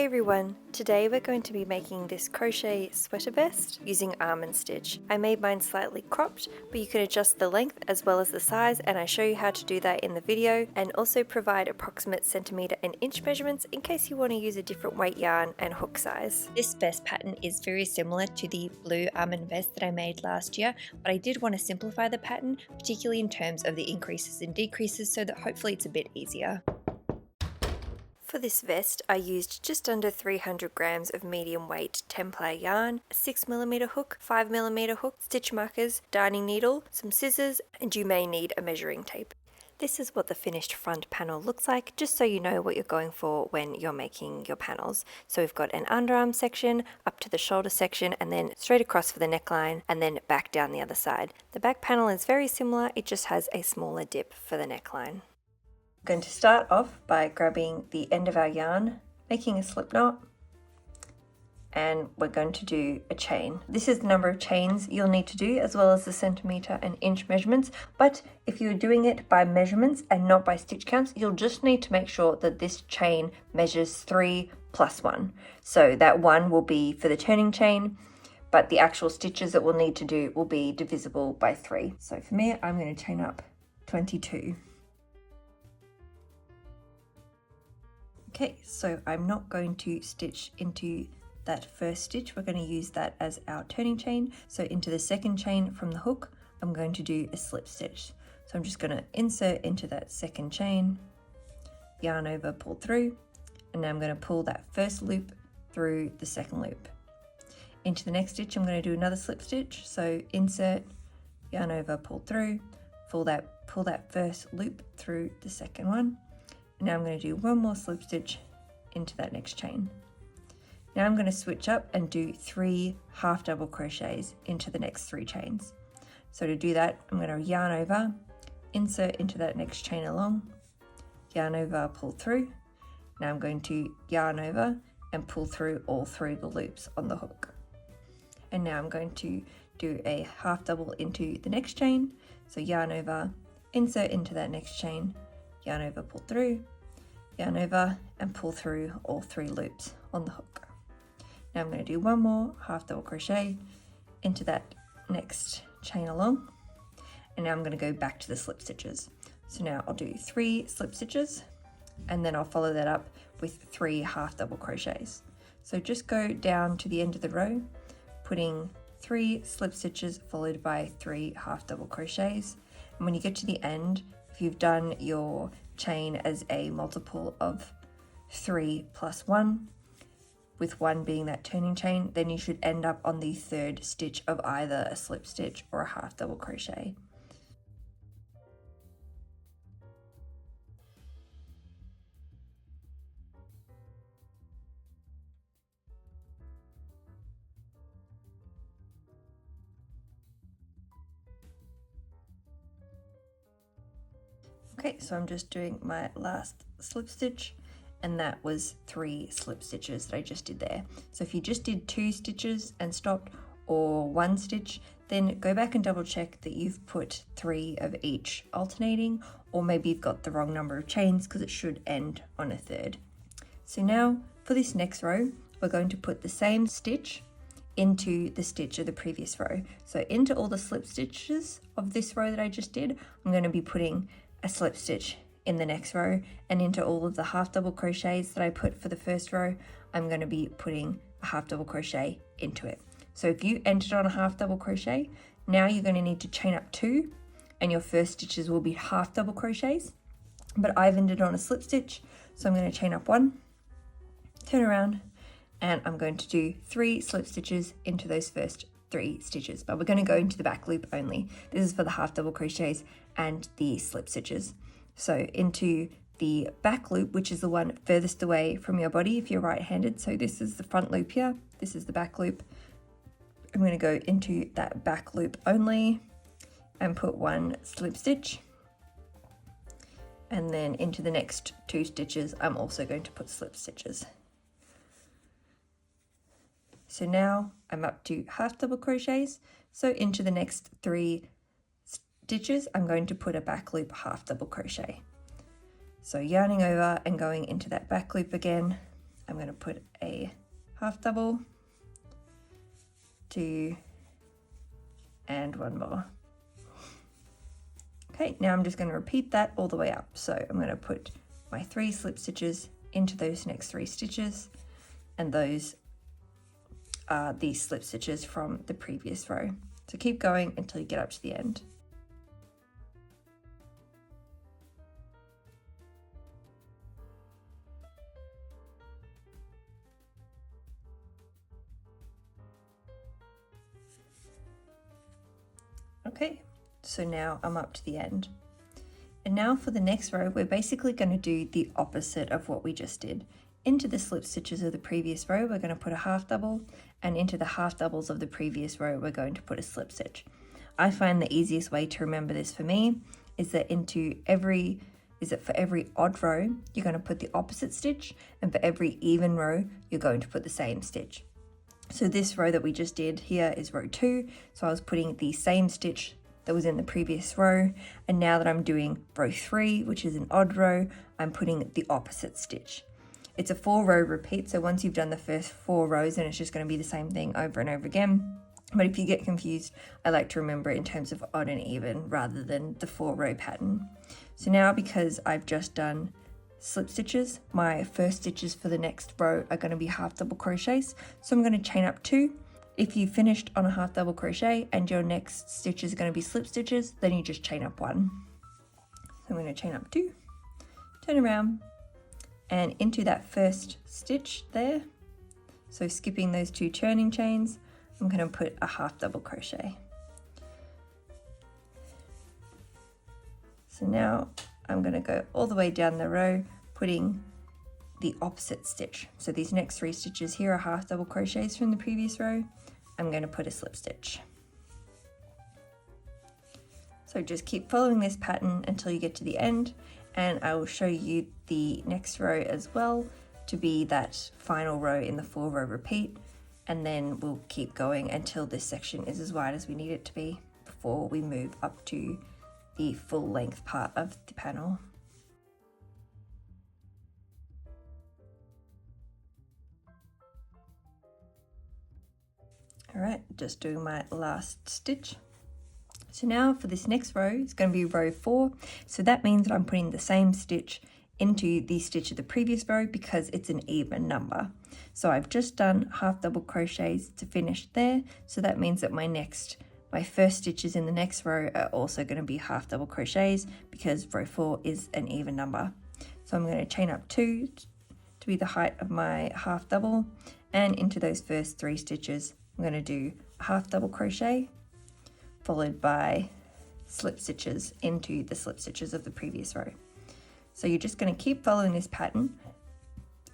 Hey everyone, today we're going to be making this crochet sweater vest using almond stitch. I made mine slightly cropped, but you can adjust the length as well as the size, and I show you how to do that in the video, and also provide approximate centimeter and inch measurements in case you want to use a different weight yarn and hook size. This vest pattern is very similar to the blue almond vest that I made last year, but I did want to simplify the pattern, particularly in terms of the increases and decreases, so that hopefully it's a bit easier. For this vest, I used just under 300 grams of medium weight 10-ply yarn, a 6mm hook, 5mm hook, stitch markers, darning needle, some scissors, and you may need a measuring tape. This is what the finished front panel looks like, just so you know what you're going for when you're making your panels. So we've got an underarm section, up to the shoulder section, and then straight across for the neckline, and then back down the other side. The back panel is very similar, it just has a smaller dip for the neckline. I'm going to start off by grabbing the end of our yarn, making a slip knot, and we're going to do a chain. This is the number of chains you'll need to do, as well as the centimeter and inch measurements, but if you're doing it by measurements and not by stitch counts, you'll just need to make sure that this chain measures 3 plus 1. So that 1 will be for the turning chain, but the actual stitches that we'll need to do will be divisible by 3. So for me, I'm going to chain up 22. Okay, so I'm not going to stitch into that first stitch. We're going to use that as our turning chain. So into the second chain from the hook, I'm going to do a slip stitch. So I'm just going to insert into that second chain, yarn over, pull through, and now I'm going to pull that first loop through the second loop. Into the next stitch, I'm going to do another slip stitch. So insert, yarn over, pull through, pull that first loop through the second one. Now I'm going to do one more slip stitch into that next chain. Now I'm going to switch up and do 3 half double crochets into the next 3 chains. So to do that, I'm going to yarn over, insert into that next chain along, yarn over, pull through. Now I'm going to yarn over and pull through all 3 of the loops on the hook. And now I'm going to do a half double into the next chain. So yarn over, insert into that next chain, yarn over, pull through, yarn over, and pull through all 3 loops on the hook. Now I'm going to do one more half double crochet into that next chain along, and now I'm going to go back to the slip stitches. So now I'll do 3 slip stitches, and then I'll follow that up with 3 half double crochets. So just go down to the end of the row, putting 3 slip stitches followed by 3 half double crochets, and when you get to the end, if you've done your chain as a multiple of 3 plus 1, with 1 being that turning chain, then you should end up on the 3rd stitch of either a slip stitch or a half double crochet. Okay, so I'm just doing my last slip stitch, and that was 3 slip stitches that I just did there. So if you just did 2 stitches and stopped, or 1 stitch, then go back and double check that you've put 3 of each alternating, or maybe you've got the wrong number of chains because it should end on a 3rd. So now for this next row, we're going to put the same stitch into the stitch of the previous row. So into all the slip stitches of this row that I just did, I'm going to be putting a slip stitch in the next row, and into all of the half double crochets that I put for the first row, I'm going to be putting a half double crochet into it. So if you entered on a half double crochet, now you're going to need to chain up 2, and your first stitches will be half double crochets, but I've ended on a slip stitch, so I'm going to chain up 1, turn around, and I'm going to do 3 slip stitches into those first 3 stitches, but we're going to go into the back loop only. This is for the half double crochets and the slip stitches. So into the back loop, which is the one furthest away from your body if you're right-handed. So this is the front loop here, this is the back loop. I'm going to go into that back loop only and put 1 slip stitch, and then into the next 2 stitches I'm also going to put slip stitches. So now I'm up to half double crochets, so into the next 3 stitches I'm going to put a back loop half double crochet. So yarning over and going into that back loop again, I'm going to put a half double, 2, and 1 more. Okay, now I'm just going to repeat that all the way up. So I'm going to put my 3 slip stitches into those next 3 stitches, and those are the slip stitches from the previous row. So keep going until you get up to the end. Okay, so now I'm up to the end. And now for the next row, we're basically going to do the opposite of what we just did. Into the slip stitches of the previous row, we're going to put a half double, and into the half doubles of the previous row, we're going to put a slip stitch. I find the easiest way to remember this for me is that for every odd row, you're going to put the opposite stitch, and for every even row, you're going to put the same stitch. So this row that we just did here is row 2, so I was putting the same stitch that was in the previous row, and now that I'm doing row 3, which is an odd row, I'm putting the opposite stitch. It's a 4-row repeat, so once you've done the first 4 rows, then it's just going to be the same thing over and over again. But if you get confused, I like to remember it in terms of odd and even rather than the 4-row pattern. So now, because I've just done slip stitches, my first stitches for the next row are going to be half double crochets, so I'm going to chain up 2. If you finished on a half double crochet and your next stitch is going to be slip stitches, then you just chain up 1. So I'm going to chain up 2, turn around, and into that first stitch there, so skipping those 2 turning chains, I'm going to put a half double crochet. So now I'm going to go all the way down the row, putting the opposite stitch. So these next 3 stitches here are half double crochets from the previous row. I'm going to put a slip stitch. So just keep following this pattern until you get to the end, and I will show you the next row as well to be that final row in the 4-row repeat, and then we'll keep going until this section is as wide as we need it to be before we move up to the full length part of the panel. All right, just doing my last stitch. So now for this next row, it's going to be row 4. So that means that I'm putting the same stitch into the stitch of the previous row because it's an even number. So I've just done half double crochets to finish there. So that means that my first stitches in the next row are also going to be half double crochets because row 4 is an even number. So I'm going to chain up 2 to be the height of my half double, and into those first 3 stitches, I'm going to do a half double crochet followed by slip stitches into the slip stitches of the previous row. So you're just going to keep following this pattern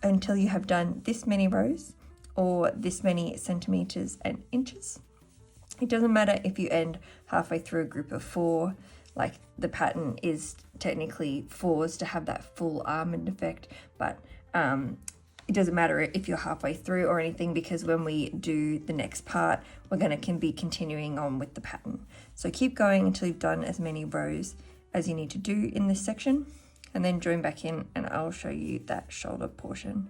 until you have done this many rows or this many centimeters and inches. It doesn't matter if you end halfway through a group of 4, like the pattern is technically 4s to have that full almond effect, but it doesn't matter if you're halfway through or anything, because when we do the next part, we're going to be continuing on with the pattern. So keep going until you've done as many rows as you need to do in this section, and then join back in and I'll show you that shoulder portion.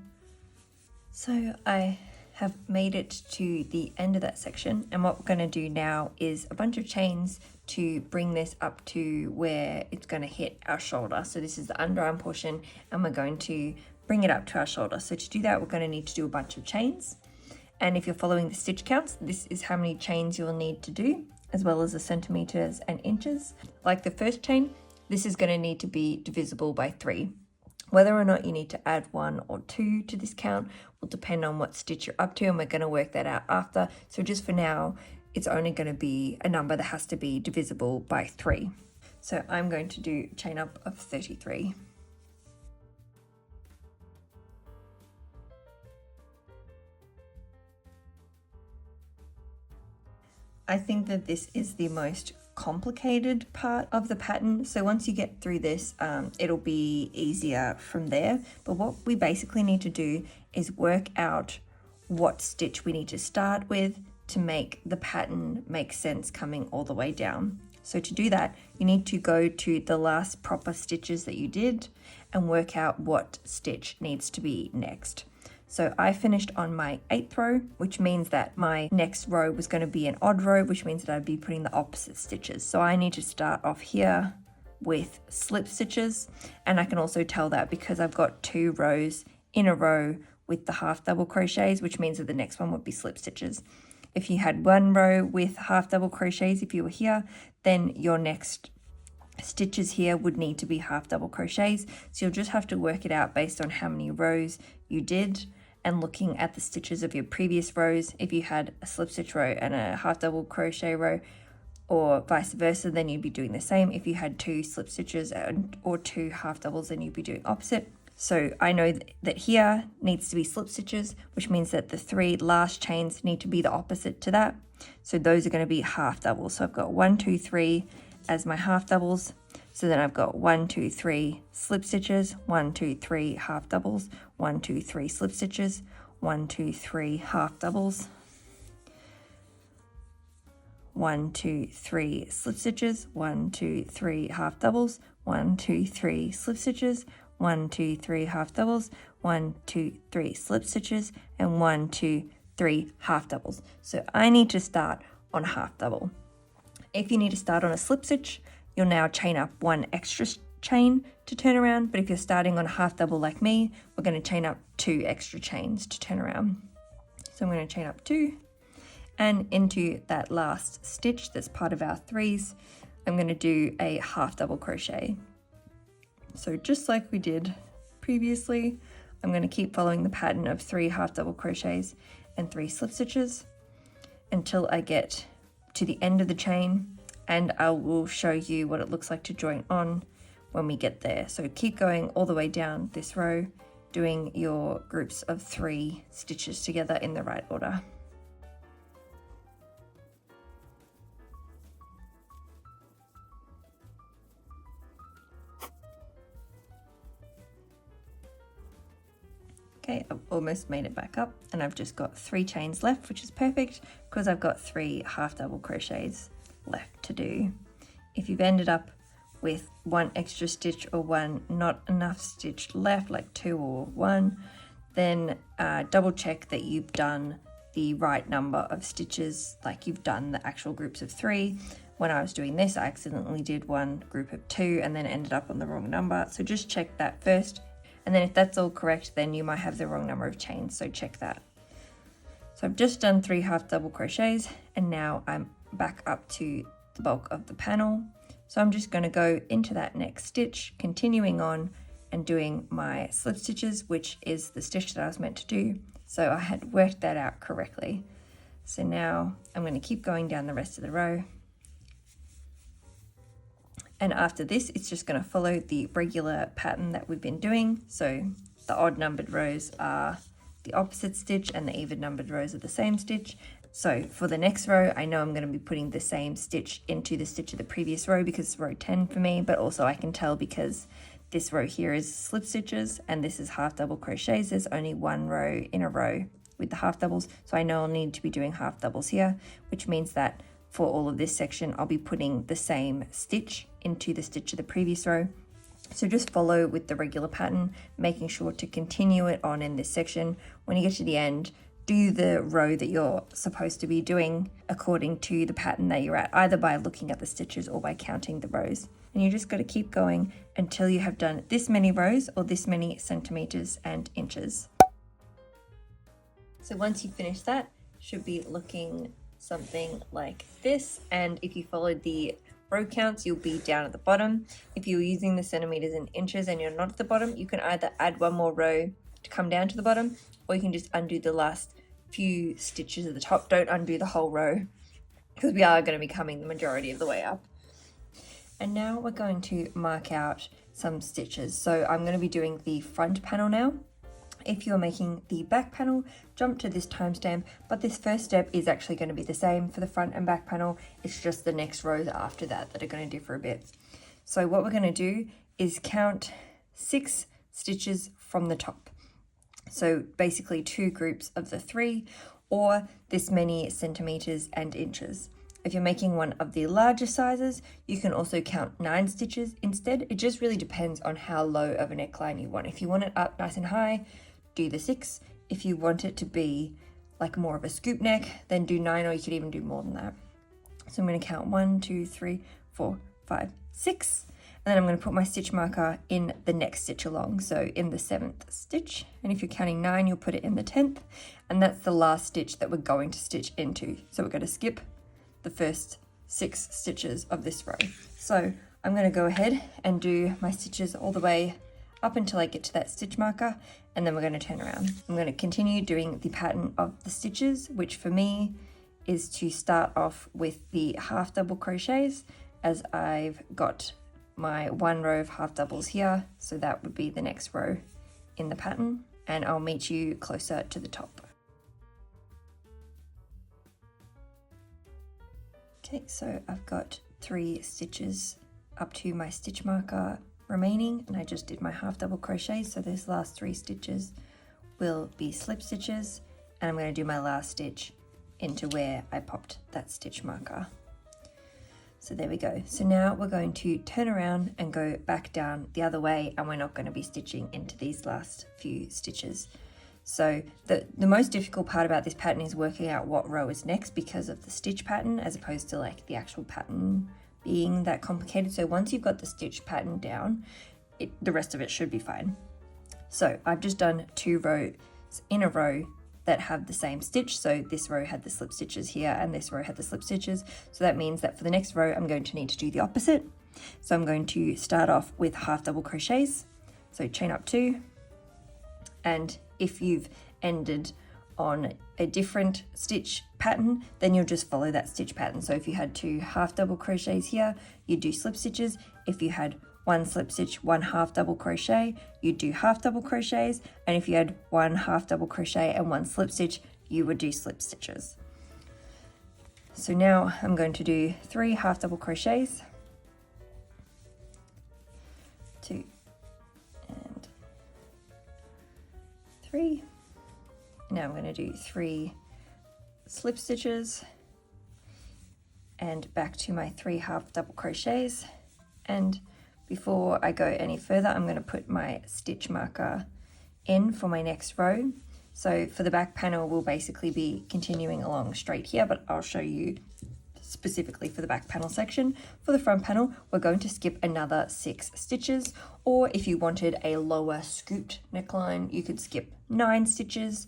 So I have made it to the end of that section, and what we're going to do now is a bunch of chains to bring this up to where it's going to hit our shoulder. So this is the underarm portion, and we're going to bring it up to our shoulder. So to do that, we're going to need to do a bunch of chains. And if you're following the stitch counts, this is how many chains you'll need to do, as well as the centimeters and inches. Like the first chain, this is going to need to be divisible by 3. Whether or not you need to add 1 or 2 to this count will depend on what stitch you're up to, and we're going to work that out after. So just for now, it's only going to be a number that has to be divisible by 3. So I'm going to do chain up of 33. I think that this is the most complicated part of the pattern. So once you get through this, it'll be easier from there. But what we basically need to do is work out what stitch we need to start with to make the pattern make sense coming all the way down. So to do that, you need to go to the last proper stitches that you did and work out what stitch needs to be next. So I finished on my 8th row, which means that my next row was going to be an odd row, which means that I'd be putting the opposite stitches. So I need to start off here with slip stitches, and I can also tell that because I've got 2 rows in a row with the half double crochets, which means that the next one would be slip stitches. If you had 1 row with half double crochets, if you were here, then your next stitches here would need to be half double crochets. So you'll just have to work it out based on how many rows you did and looking at the stitches of your previous rows. If you had a slip stitch row and a half double crochet row, or vice versa, then you'd be doing the same. If you had 2 slip stitches or 2 half doubles, then you'd be doing opposite. So I know that here needs to be slip stitches, which means that the 3 last chains need to be the opposite to that. So those are going to be half doubles. So I've got 1, 2, 3 as my half doubles. So then I've got 1, 2, 3 slip stitches, 1, 2, 3 half doubles, 1, 2, 3 slip stitches, 1, 2, 3 half doubles, 1, 2, 3 slip stitches, 1, 2, 3 half doubles, 1, 2, 3 slip stitches, 1, 2, 3 half doubles, 1, 2, 3 slip stitches, and 1, 2, 3 half doubles. So I need to start on half double. If you need to start on a slip stitch, you'll now chain up 1 extra chain to turn around. But if you're starting on a half double like me, we're going to chain up 2 extra chains to turn around. So I'm going to chain up 2, and into that last stitch that's part of our 3s, I'm going to do a half double crochet. So just like we did previously, I'm going to keep following the pattern of 3 half double crochets and 3 slip stitches until I get to the end of the chain, and I will show you what it looks like to join on when we get there. So keep going all the way down this row, doing your groups of 3 stitches together in the right order. Okay, I've almost made it back up, and I've just got 3 chains left, which is perfect because I've got 3 half double crochets left to do. If you've ended up with 1 extra stitch or 1 not enough stitch left, like 2 or 1, then double check that you've done the right number of stitches, like you've done the actual groups of 3. When I was doing this, I accidentally did 1 group of 2 and then ended up on the wrong number. So just check that first. And then if that's all correct, then you might have the wrong number of chains, so check that. So I've just done 3 half double crochets, and now I'm back up to the bulk of the panel. So I'm just going to go into that next stitch, continuing on and doing my slip stitches, which is the stitch that I was meant to do. So I had worked that out correctly. So now I'm going to keep going down the rest of the row. And after this, it's just going to follow the regular pattern that we've been doing. So the odd numbered rows are the opposite stitch and the even numbered rows are the same stitch. So for the next row, I know I'm going to be putting the same stitch into the stitch of the previous row because it's row 10 for me, but also I can tell because this row here is slip stitches and this is half double crochets. There's only 1 row in a row with the half doubles. So I know I'll need to be doing half doubles here, which means that for all of this section, I'll be putting the same stitch into the stitch of the previous row. So just follow with the regular pattern, making sure to continue it on in this section. When you get to the end, do the row that you're supposed to be doing according to the pattern that you're at, either by looking at the stitches or by counting the rows. And you just got to keep going until you have done this many rows or this many centimeters and inches. So once you finish that, should be looking something like this, and if you followed the row counts, you'll be down at the bottom. If you're using the centimeters and inches and you're not at the bottom, you can either add 1 more row to come down to the bottom, or you can just undo the last few stitches at the top. Don't undo the whole row because we are going to be coming the majority of the way up. And now we're going to mark out some stitches. So I'm going to be doing the front panel now. If you're making the back panel, jump to this timestamp, but this first step is actually going to be the same for the front and back panel. It's just the next rows after that that are going to differ a bit. So what we're going to do is count 6 stitches from the top. So basically 2 groups of the 3 or this many centimeters and inches. If you're making one of the larger sizes, you can also count 9 stitches instead. It just really depends on how low of a neckline you want. If you want it up nice and high, do the 6. If you want it to be like more of a scoop neck, then do 9, or you could even do more than that. So I'm going to count 1, 2, 3, 4, 5, 6. And then I'm going to put my stitch marker in the next stitch along, so in the 7th stitch. And if you're counting 9, you'll put it in the 10th. And that's the last stitch that we're going to stitch into. So we're going to skip the first 6 stitches of this row. So I'm going to go ahead and do my stitches all the way up until I get to that stitch marker, and then we're going to turn around. I'm going to continue doing the pattern of the stitches, which for me is to start off with the half double crochets, as I've got my 1 row of half doubles here, so that would be the next row in the pattern, and I'll meet you closer to the top. Okay, so I've got 3 stitches up to my stitch marker remaining, and I just did my half double crochets, so those last 3 stitches will be slip stitches, and I'm going to do my last stitch into where I popped that stitch marker. So there we go. So now we're going to turn around and go back down the other way, and we're not going to be stitching into these last few stitches. So the most difficult part about this pattern is working out what row is next because of the stitch pattern, as opposed to like the actual pattern being that complicated. So once you've got the stitch pattern down, the rest of it should be fine. So I've just done 2 rows in a row that have the same stitch. So this row had the slip stitches here, and this row had the slip stitches. So that means that for the next row, I'm going to need to do the opposite. So I'm going to start off with half double crochets. So chain up 2, and if you've ended on a different stitch pattern, then you'll just follow that stitch pattern. So if you had 2 half double crochets here, you do slip stitches. If you had 1 slip stitch, 1 half double crochet, you do half double crochets. And if you had 1 half double crochet and 1 slip stitch, you would do slip stitches. So now I'm going to do 3 half double crochets, 2 and 3. Now I'm going to do 3 slip stitches and back to my 3 half double crochets. And before I go any further, I'm going to put my stitch marker in for my next row. So for the back panel, we'll basically be continuing along straight here, but I'll show you specifically for the back panel section. For the front panel, we're going to skip another 6 stitches, or if you wanted a lower scooped neckline, you could skip 9 stitches.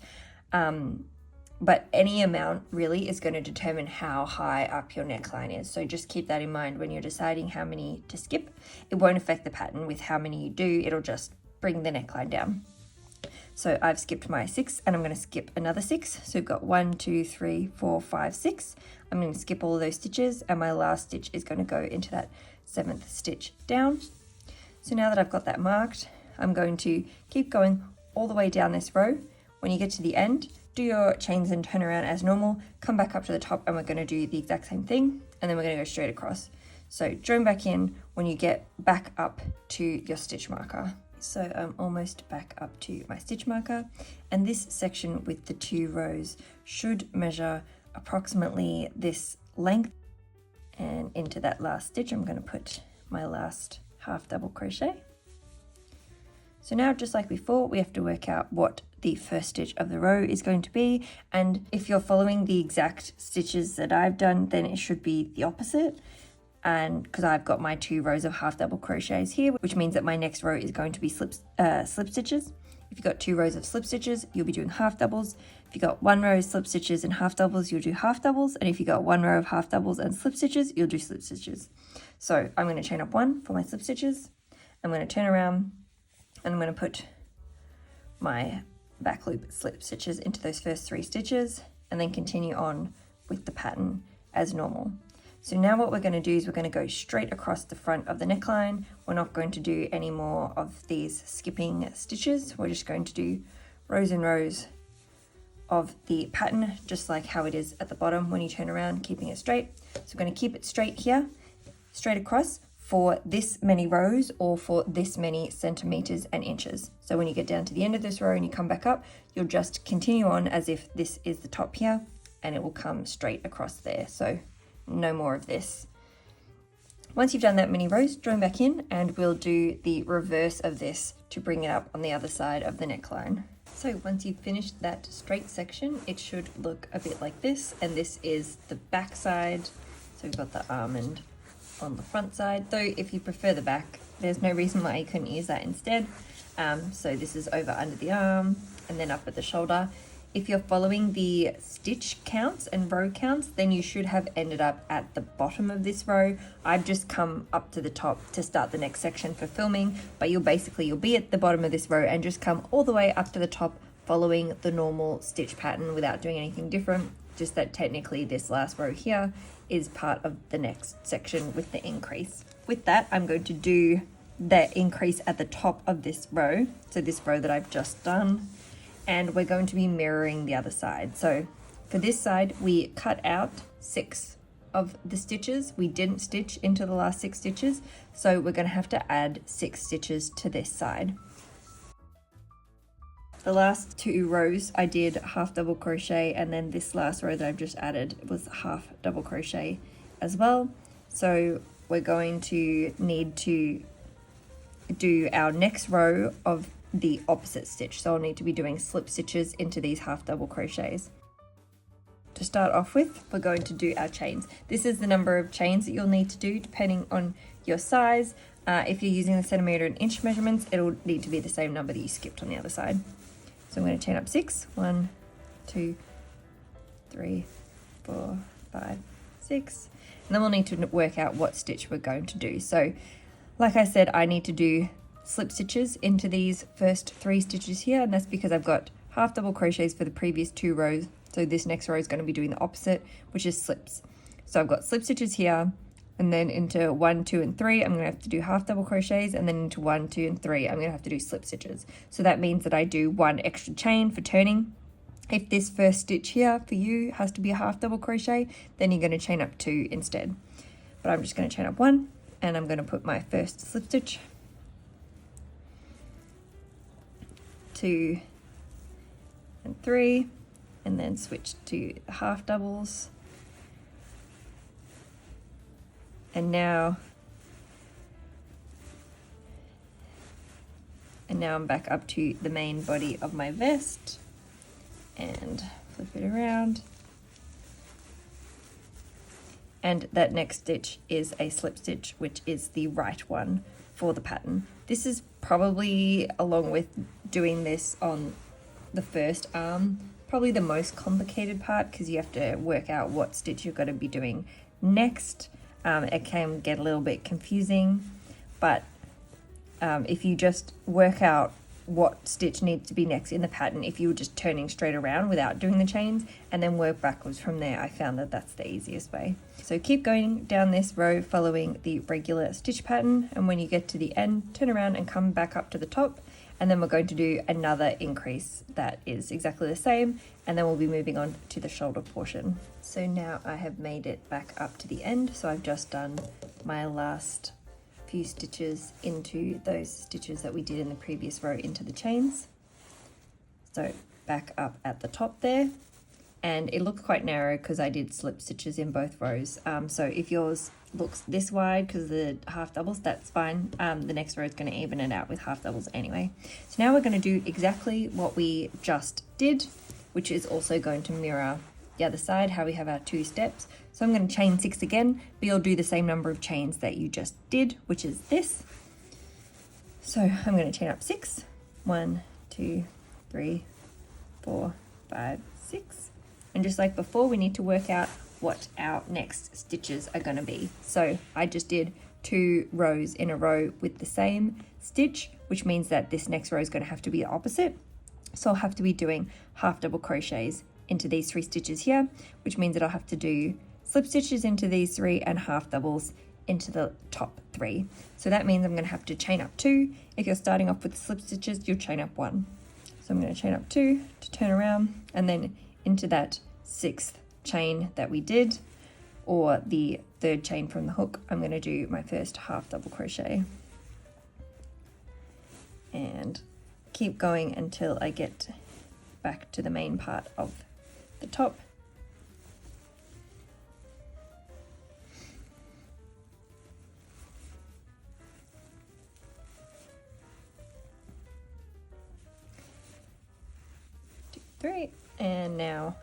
But any amount really is going to determine how high up your neckline is. So just keep that in mind when you're deciding how many to skip. It won't affect the pattern with how many you do, it'll just bring the neckline down. So I've skipped my 6, and I'm going to skip another 6. So we've got 1, 2, 3, 4, 5, 6. I'm going to skip all of those stitches, and my last stitch is going to go into that 7th stitch down. So now that I've got that marked, I'm going to keep going all the way down this row. When you get to the end, do your chains and turn around as normal, come back up to the top, and we're going to do the exact same thing, and then we're going to go straight across. So join back in when you get back up to your stitch marker. So I'm almost back up to my stitch marker, and this section with the 2 rows should measure approximately this length. And into that last stitch, I'm going to put my last half double crochet. So now, just like before, we have to work out what the first stitch of the row is going to be. And if you're following the exact stitches that I've done, then it should be the opposite. And because I've got my 2 rows of half double crochets here, which means that my next row is going to be slip stitches. If you've got 2 rows of slip stitches, you'll be doing half doubles. If you've got 1 row of slip stitches and half doubles, you'll do half doubles. And if you've got 1 row of half doubles and slip stitches, you'll do slip stitches. So I'm going to chain up 1 for my slip stitches. I'm going to turn around, and I'm going to put my back loop slip stitches into those first 3 stitches, and then continue on with the pattern as normal. So now what we're going to do is we're going to go straight across the front of the neckline. We're not going to do any more of these skipping stitches. We're just going to do rows and rows of the pattern, just like how it is at the bottom when you turn around, keeping it straight. So we're going to keep it straight here, straight across for this many rows, or for this many centimeters and inches. So when you get down to the end of this row and you come back up, you'll just continue on as if this is the top here, and it will come straight across there. So no more of this. Once you've done that many rows, join back in, and we'll do the reverse of this to bring it up on the other side of the neckline. So once you've finished that straight section, it should look a bit like this, and this is the back side. So we've got the almond on the front side, though if you prefer the back, there's no reason why you couldn't use that instead. So this is over under the arm and then up at the shoulder. If you're following the stitch counts and row counts, then you should have ended up at the bottom of this row. I've just come up to the top to start the next section for filming, but you'll be at the bottom of this row and just come all the way up to the top following the normal stitch pattern without doing anything different. Just that technically this last row here is part of the next section with the increase. With that, I'm going to do the increase at the top of this row, so this row that I've just done, and we're going to be mirroring the other side. So for this side, we cut out 6 of the stitches. We didn't stitch into the last 6 stitches, so we're going to have to add 6 stitches to this side. The last 2 rows I did half double crochet, and then this last row that I've just added was half double crochet as well. So we're going to need to do our next row of the opposite stitch. So I'll need to be doing slip stitches into these half double crochets. To start off with, we're going to do our chains. This is the number of chains that you'll need to do depending on your size. If you're using the centimeter and inch measurements, it'll need to be the same number that you skipped on the other side. So I'm going to chain up 6, 1, 2, 3, 4, 5, 6, and then we'll need to work out what stitch we're going to do. So like I said, I need to do slip stitches into these first 3 stitches here, and that's because I've got half double crochets for the previous 2 rows. So this next row is going to be doing the opposite, which is slips. So I've got slip stitches here, and then into 1, 2, and 3, I'm going to have to do half double crochets, and then into 1, 2, and 3, I'm going to have to do slip stitches. So that means that I do 1 extra chain for turning. If this first stitch here for you has to be a half double crochet, then you're going to chain up 2 instead. But I'm just going to chain up 1, and I'm going to put my first slip stitch, 2, and 3, and then switch to half doubles. And now I'm back up to the main body of my vest and flip it around. And that next stitch is a slip stitch, which is the right one for the pattern. This is probably, along with doing this on the first arm, probably the most complicated part, because you have to work out what stitch you're going to be doing next. It can get a little bit confusing, but if you just work out what stitch needs to be next in the pattern, if you were just turning straight around without doing the chains and then work backwards from there, I found that that's the easiest way. So keep going down this row following the regular stitch pattern, and when you get to the end, turn around and come back up to the top, and then we're going to do another increase that is exactly the same, and then we'll be moving on to the shoulder portion. So now I have made it back up to the end, so I've just done my last few stitches into those stitches that we did in the previous row into the chains. So back up at the top there, and it looked quite narrow because I did slip stitches in both rows. So if yours looks this wide because of the half doubles, that's fine. The next row is going to even it out with half doubles anyway. So now we're going to do exactly what we just did, which is also going to mirror the other side, how we have our 2 steps. So I'm going to chain 6 again, but you'll do the same number of chains that you just did, which is this. So I'm going to chain up 6, 1, 2, 3, 4, 5, 6. And just like before, we need to work out what our next stitches are going to be. So I just did 2 rows in a row with the same stitch, which means that this next row is going to have to be the opposite. So I'll have to be doing half double crochets into these 3 stitches here, which means that I'll have to do slip stitches into these 3 and half doubles into the top 3. So that means I'm going to have to chain up 2. If you're starting off with slip stitches, you'll chain up 1. So I'm going to chain up 2 to turn around, and then into that 6th chain that we did, or the 3rd chain from the hook, I'm going to do my first half double crochet and keep going until I get back to the main part of the top. And now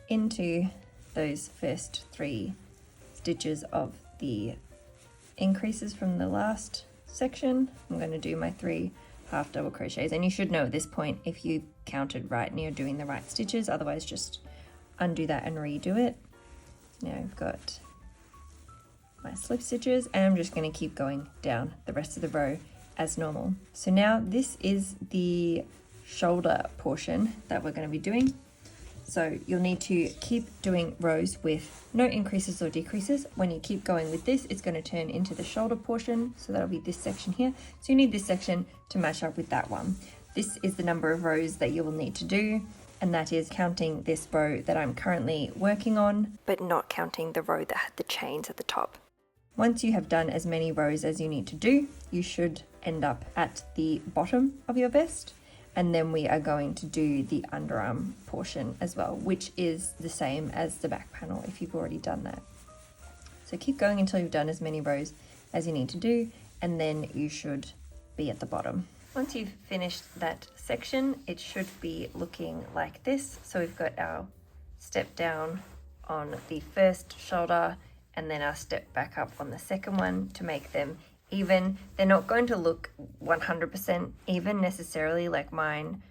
into those first 3 stitches of the increases from the last section, I'm going to do my 3 half double crochets. And you should know at this point if you counted right and you're doing the right stitches, otherwise just undo that and redo it. Now I've got my slip stitches, and I'm just going to keep going down the rest of the row as normal. So now this is the shoulder portion that we're going to be doing. So you'll need to keep doing rows with no increases or decreases. When you keep going with this, it's going to turn into the shoulder portion. So that'll be this section here. So you need this section to match up with that one. This is the number of rows that you will need to do. And that is counting this row that I'm currently working on, but not counting the row that had the chains at the top. Once you have done as many rows as you need to do, you should end up at the bottom of your vest. And then we are going to do the underarm portion as well, which is the same as the back panel if you've already done that. So keep going until you've done as many rows as you need to do, and then you should be at the bottom. Once you've finished that section, it should be looking like this. So we've got our step down on the first shoulder, and then our step back up on the second one to make them even. They're not going to look 100% even necessarily, like mine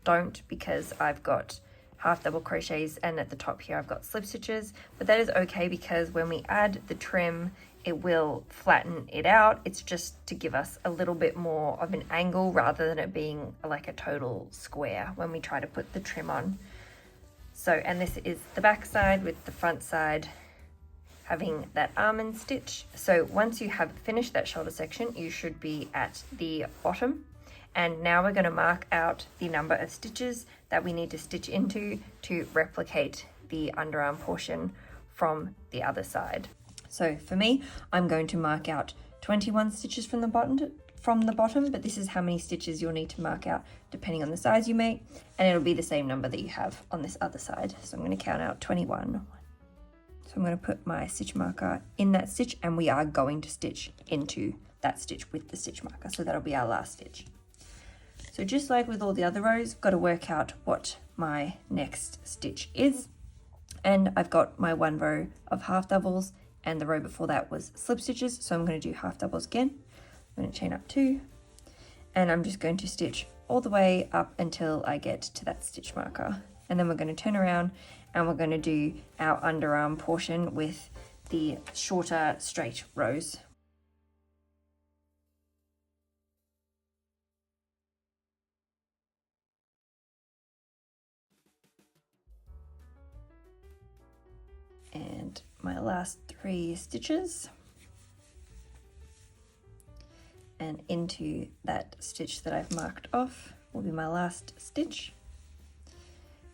don't, because I've got half double crochets and at the top here I've got slip stitches, but that is okay because when we add the trim it will flatten it out. It's just to give us a little bit more of an angle rather than it being like a total square when we try to put the trim on. So, and this is the back side with the front side having that almond stitch. So once you have finished that shoulder section, you should be at the bottom. And now we're going to mark out the number of stitches that we need to stitch into to replicate the underarm portion from the other side. So for me, I'm going to mark out 21 stitches from the bottom, but this is how many stitches you'll need to mark out depending on the size you make, and it'll be the same number that you have on this other side. So I'm going to count out 21. So I'm going to put my stitch marker in that stitch, and we are going to stitch into that stitch with the stitch marker. So that'll be our last stitch. So just like with all the other rows, I've got to work out what my next stitch is. And I've got my 1 row of half doubles, and the row before that was slip stitches. So I'm going to do half doubles again. I'm going to chain up 2, and I'm just going to stitch all the way up until I get to that stitch marker. And then we're going to turn around and we're going to do our underarm portion with the shorter straight rows. And my last 3 stitches, and into that stitch that I've marked off will be my last stitch.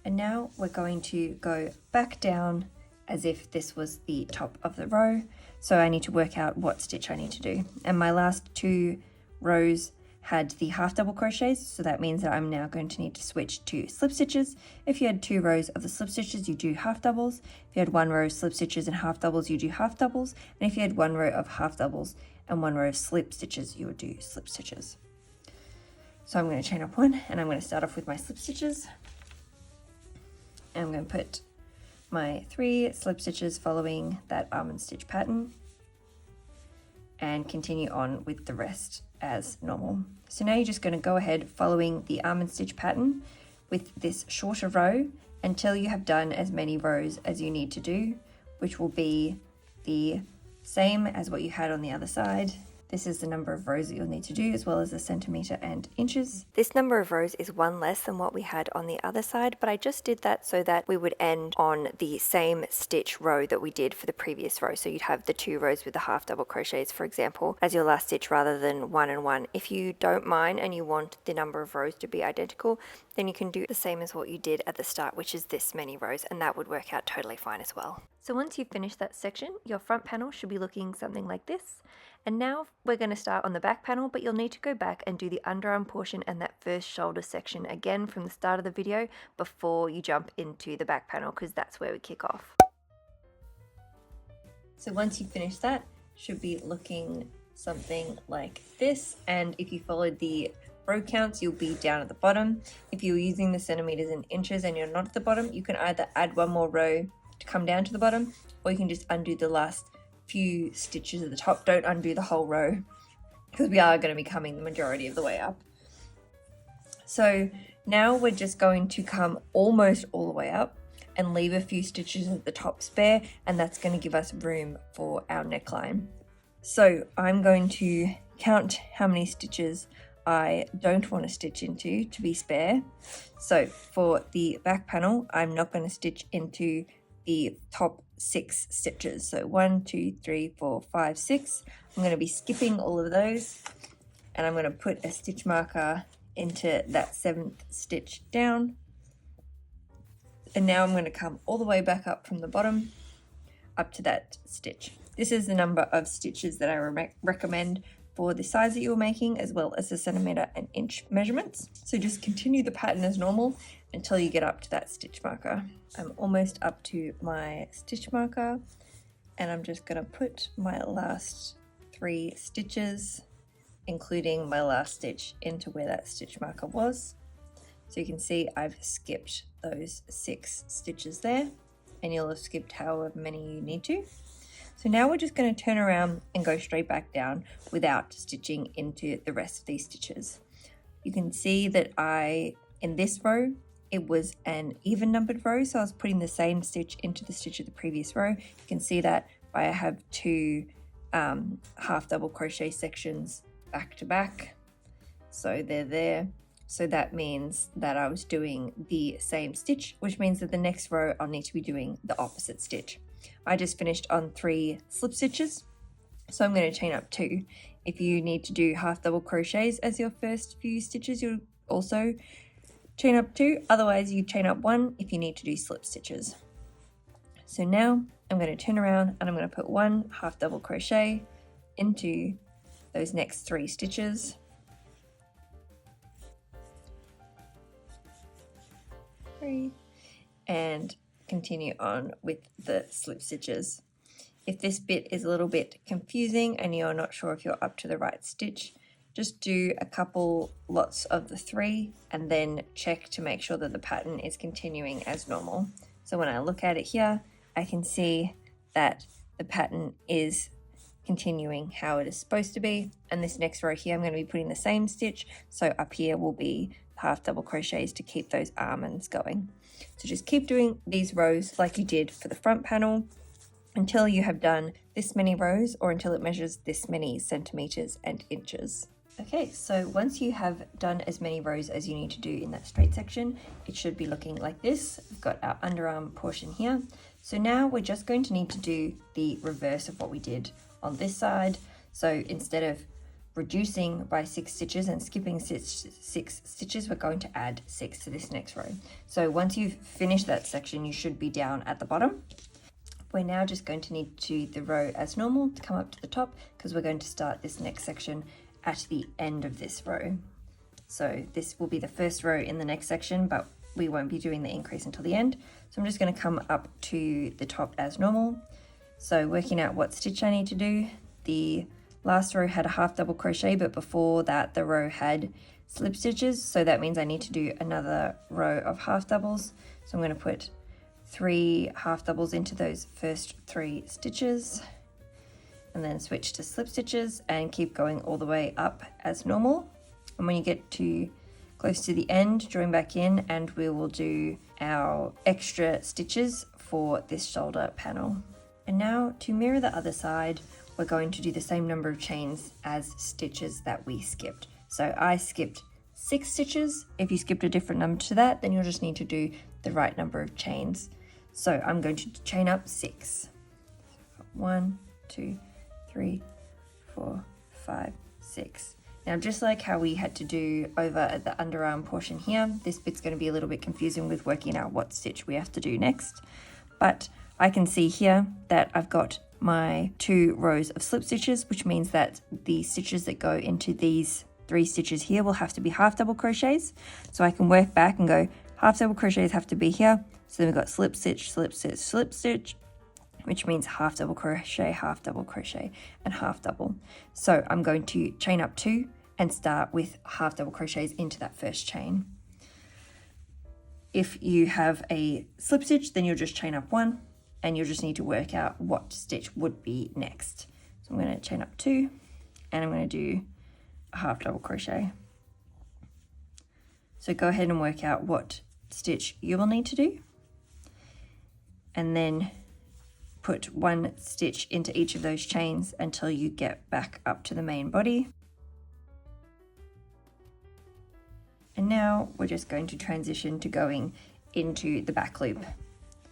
And now we're going to go back down as if this was the top of the row. So I need to work out what stitch I need to do. And my last 2 rows had the half double crochets, so that means that I'm now going to need to switch to slip stitches. If you had 2 rows of the slip stitches, you do half doubles. If you had 1 row of slip stitches and half doubles, you do half doubles. And if you had 1 row of half doubles and 1 row of slip stitches, you would do slip stitches. So I'm going to chain up 1, and I'm going to start off with my slip stitches. And I'm going to put my 3 slip stitches following that almond stitch pattern and continue on with the rest as normal. So now you're just going to go ahead following the almond stitch pattern with this shorter row until you have done as many rows as you need to do, which will be the same as what you had on the other side. This is the number of rows that you'll need to do, as well as the centimeter and inches. This number of rows is 1 less than what we had on the other side, but I just did that so that we would end on the same stitch row that we did for the previous row. So you'd have the 2 rows with the half double crochets, for example, as your last stitch rather than 1 and 1. If you don't mind and you want the number of rows to be identical, then you can do the same as what you did at the start, which is this many rows, and that would work out totally fine as well. So once you've finished that section, your front panel should be looking something like this. And now we're going to start on the back panel, but you'll need to go back and do the underarm portion and that first shoulder section again from the start of the video before you jump into the back panel, because that's where we kick off. So once you finish that, should be looking something like this. And if you followed the row counts, you'll be down at the bottom. If you're using the centimeters and inches and you're not at the bottom, you can either add one more row to come down to the bottom, or you can just undo the last few stitches at the top. Don't undo the whole row, because we are going to be coming the majority of the way up. So now we're just going to come almost all the way up and leave a few stitches at the top spare, and that's going to give us room for our neckline. So I'm going to count how many stitches I don't want to stitch into to be spare. So for the back panel, I'm not going to stitch into the top 6 stitches. So 1, 2, 3, 4, 5, 6. I'm going to be skipping all of those, and I'm going to put a stitch marker into that 7th stitch down. And now I'm going to come all the way back up from the bottom up to that stitch. This is the number of stitches that I recommend for the size that you're making, as well as the centimeter and inch measurements. So just continue the pattern as normal until you get up to that stitch marker. I'm almost up to my stitch marker, and I'm just going to put my last 3 stitches, including my last stitch, into where that stitch marker was. So you can see I've skipped those 6 stitches there, and you'll have skipped however many you need to. So now we're just going to turn around and go straight back down without stitching into the rest of these stitches. You can see that in this row, it was an even numbered row, so I was putting the same stitch into the stitch of the previous row. You can see that I have 2 half double crochet sections back to back, so they're there. So that means that I was doing the same stitch, which means that the next row I'll need to be doing the opposite stitch. I just finished on 3 slip stitches, so I'm going to chain up 2. If you need to do half double crochets as your first few stitches, you'll also chain up 2. Otherwise, you chain up 1 if you need to do slip stitches. So now I'm going to turn around and I'm going to put 1 half double crochet into those next 3 stitches. And continue on with the slip stitches. If this bit is a little bit confusing and you're not sure if you're up to the right stitch, just do a couple lots of the 3 and then check to make sure that the pattern is continuing as normal. So when I look at it here, I can see that the pattern is continuing how it is supposed to be, and this next row here I'm going to be putting the same stitch, so up here will be half double crochets to keep those almonds going. So just keep doing these rows like you did for the front panel until you have done this many rows, or until it measures this many centimeters and inches. Okay, so once you have done as many rows as you need to do in that straight section, it should be looking like this. We've got our underarm portion here. So now we're just going to need to do the reverse of what we did on this side. So instead of reducing by 6 stitches and skipping 6 stitches, we're going to add 6 to this next row. So once you've finished that section, you should be down at the bottom. We're now just going to need to do the row as normal to come up to the top, because we're going to start this next section at the end of this row. So this will be the first row in the next section, but we won't be doing the increase until the end. So I'm just going to come up to the top as normal. So working out what stitch I need to do. The last row had a half double crochet, but before that the row had slip stitches, so that means I need to do another row of half doubles. So I'm going to put 3 half doubles into those first 3 stitches, and then switch to slip stitches and keep going all the way up as normal. And when you get to close to the end, join back in and we will do our extra stitches for this shoulder panel. And now to mirror the other side, we're going to do the same number of chains as stitches that we skipped. So I skipped 6 stitches. If you skipped a different number to that, then you'll just need to do the right number of chains. So I'm going to chain up 6. 1, 2, 3, 4, 5, 6. Now, just like how we had to do over at the underarm portion here, this bit's going to be a little bit confusing with working out what stitch we have to do next. But I can see here that I've got my 2 rows of slip stitches, which means that the stitches that go into these 3 stitches here will have to be half double crochets. So I can work back and go half double crochets have to be here. So then we've got slip stitch, slip stitch, slip stitch, which means half double crochet, and half double. So I'm going to chain up 2 and start with half double crochets into that first chain. If you have a slip stitch, then you'll just chain up 1 and you'll just need to work out what stitch would be next. So I'm going to chain up 2 and I'm going to do a half double crochet. So go ahead and work out what stitch you will need to do, and then put 1 stitch into each of those chains until you get back up to the main body. And now we're just going to transition to going into the back loop.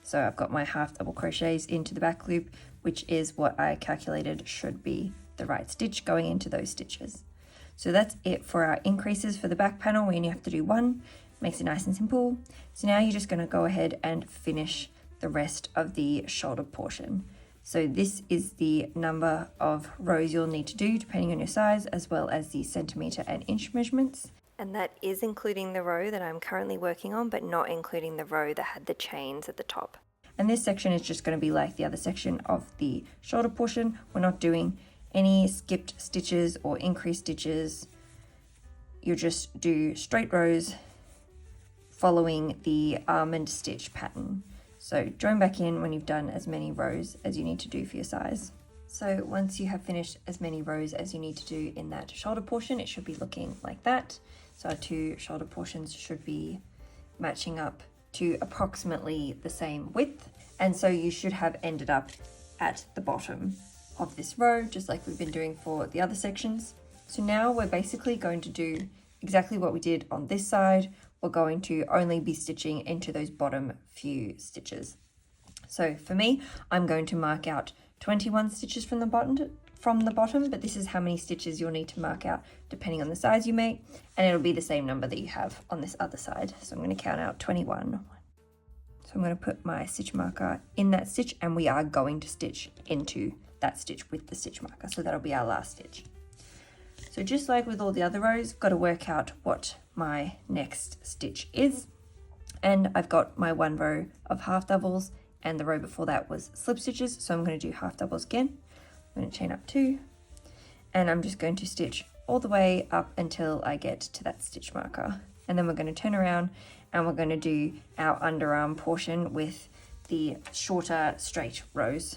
So I've got my half double crochets into the back loop, which is what I calculated should be the right stitch going into those stitches. So that's it for our increases for the back panel. We only have to do 1, makes it nice and simple. So now you're just going to go ahead and finish the rest of the shoulder portion. So this is the number of rows you'll need to do depending on your size, as well as the centimeter and inch measurements. And that is including the row that I'm currently working on, but not including the row that had the chains at the top. And this section is just going to be like the other section of the shoulder portion. We're not doing any skipped stitches or increased stitches. You'll just do straight rows following the almond stitch pattern. So join back in when you've done as many rows as you need to do for your size. So once you have finished as many rows as you need to do in that shoulder portion, it should be looking like that. So our 2 shoulder portions should be matching up to approximately the same width. And so you should have ended up at the bottom of this row, just like we've been doing for the other sections. So now we're basically going to do exactly what we did on this side. We're going to only be stitching into those bottom few stitches. So for me, I'm going to mark out 21 stitches from the bottom, but this is how many stitches you'll need to mark out depending on the size you make, and it'll be the same number that you have on this other side. So I'm going to count out 21. So I'm going to put my stitch marker in that stitch, and we are going to stitch into that stitch with the stitch marker. So that'll be our last stitch. So just like with all the other rows, got to work out what my next stitch is. And I've got my 1 row of half doubles, and the row before that was slip stitches. So I'm going to do half doubles again. I'm going to chain up 2, and I'm just going to stitch all the way up until I get to that stitch marker. And then we're going to turn around and we're going to do our underarm portion with the shorter straight rows.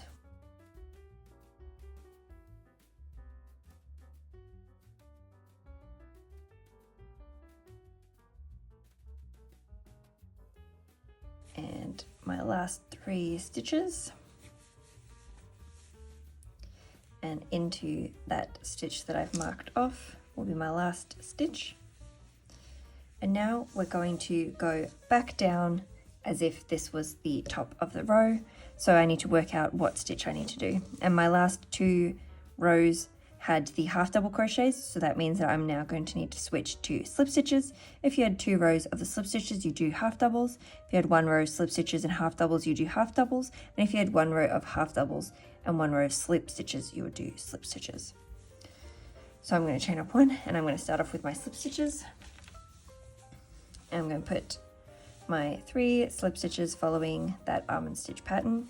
And my last 3 stitches, and into that stitch that I've marked off will be my last stitch. And now we're going to go back down as if this was the top of the row. So I need to work out what stitch I need to do. And my last 2 rows had the half double crochets, so that means that I'm now going to need to switch to slip stitches. If you had 2 rows of the slip stitches, you do half doubles. If you had 1 row of slip stitches and half doubles, you do half doubles. And if you had 1 row of half doubles and 1 row of slip stitches, you would do slip stitches. So I'm going to chain up 1, and I'm going to start off with my slip stitches. And I'm going to put my 3 slip stitches following that almond stitch pattern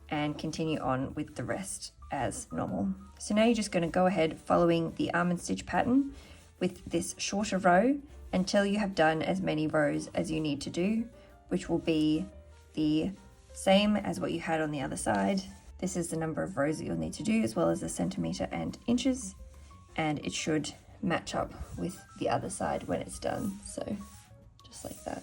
and continue on with the rest as normal. So now you're just going to go ahead following the almond stitch pattern with this shorter row until you have done as many rows as you need to do, which will be the same as what you had on the other side. This is the number of rows that you'll need to do, as well as the centimeter and inches, and it should match up with the other side when it's done. So just like that.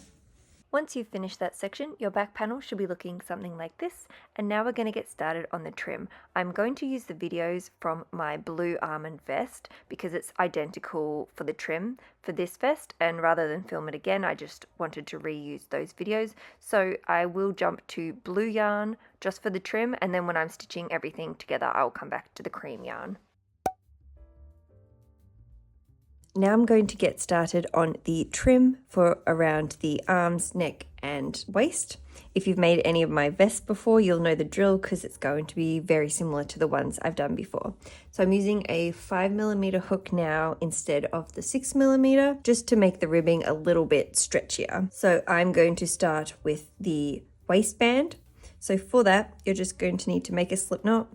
Once you've finished that section, your back panel should be looking something like this. And now we're going to get started on the trim. I'm going to use the videos from my blue almond vest because it's identical for the trim for this vest, and rather than film it again, I just wanted to reuse those videos. So I will jump to blue yarn just for the trim, and then when I'm stitching everything together, I'll come back to the cream yarn. Now I'm going to get started on the trim for around the arms, neck and waist. If you've made any of my vests before, you'll know the drill because it's going to be very similar to the ones I've done before. So I'm using a 5mm hook now instead of the 6mm, just to make the ribbing a little bit stretchier. So I'm going to start with the waistband. So for that, you're just going to need to make a slip knot,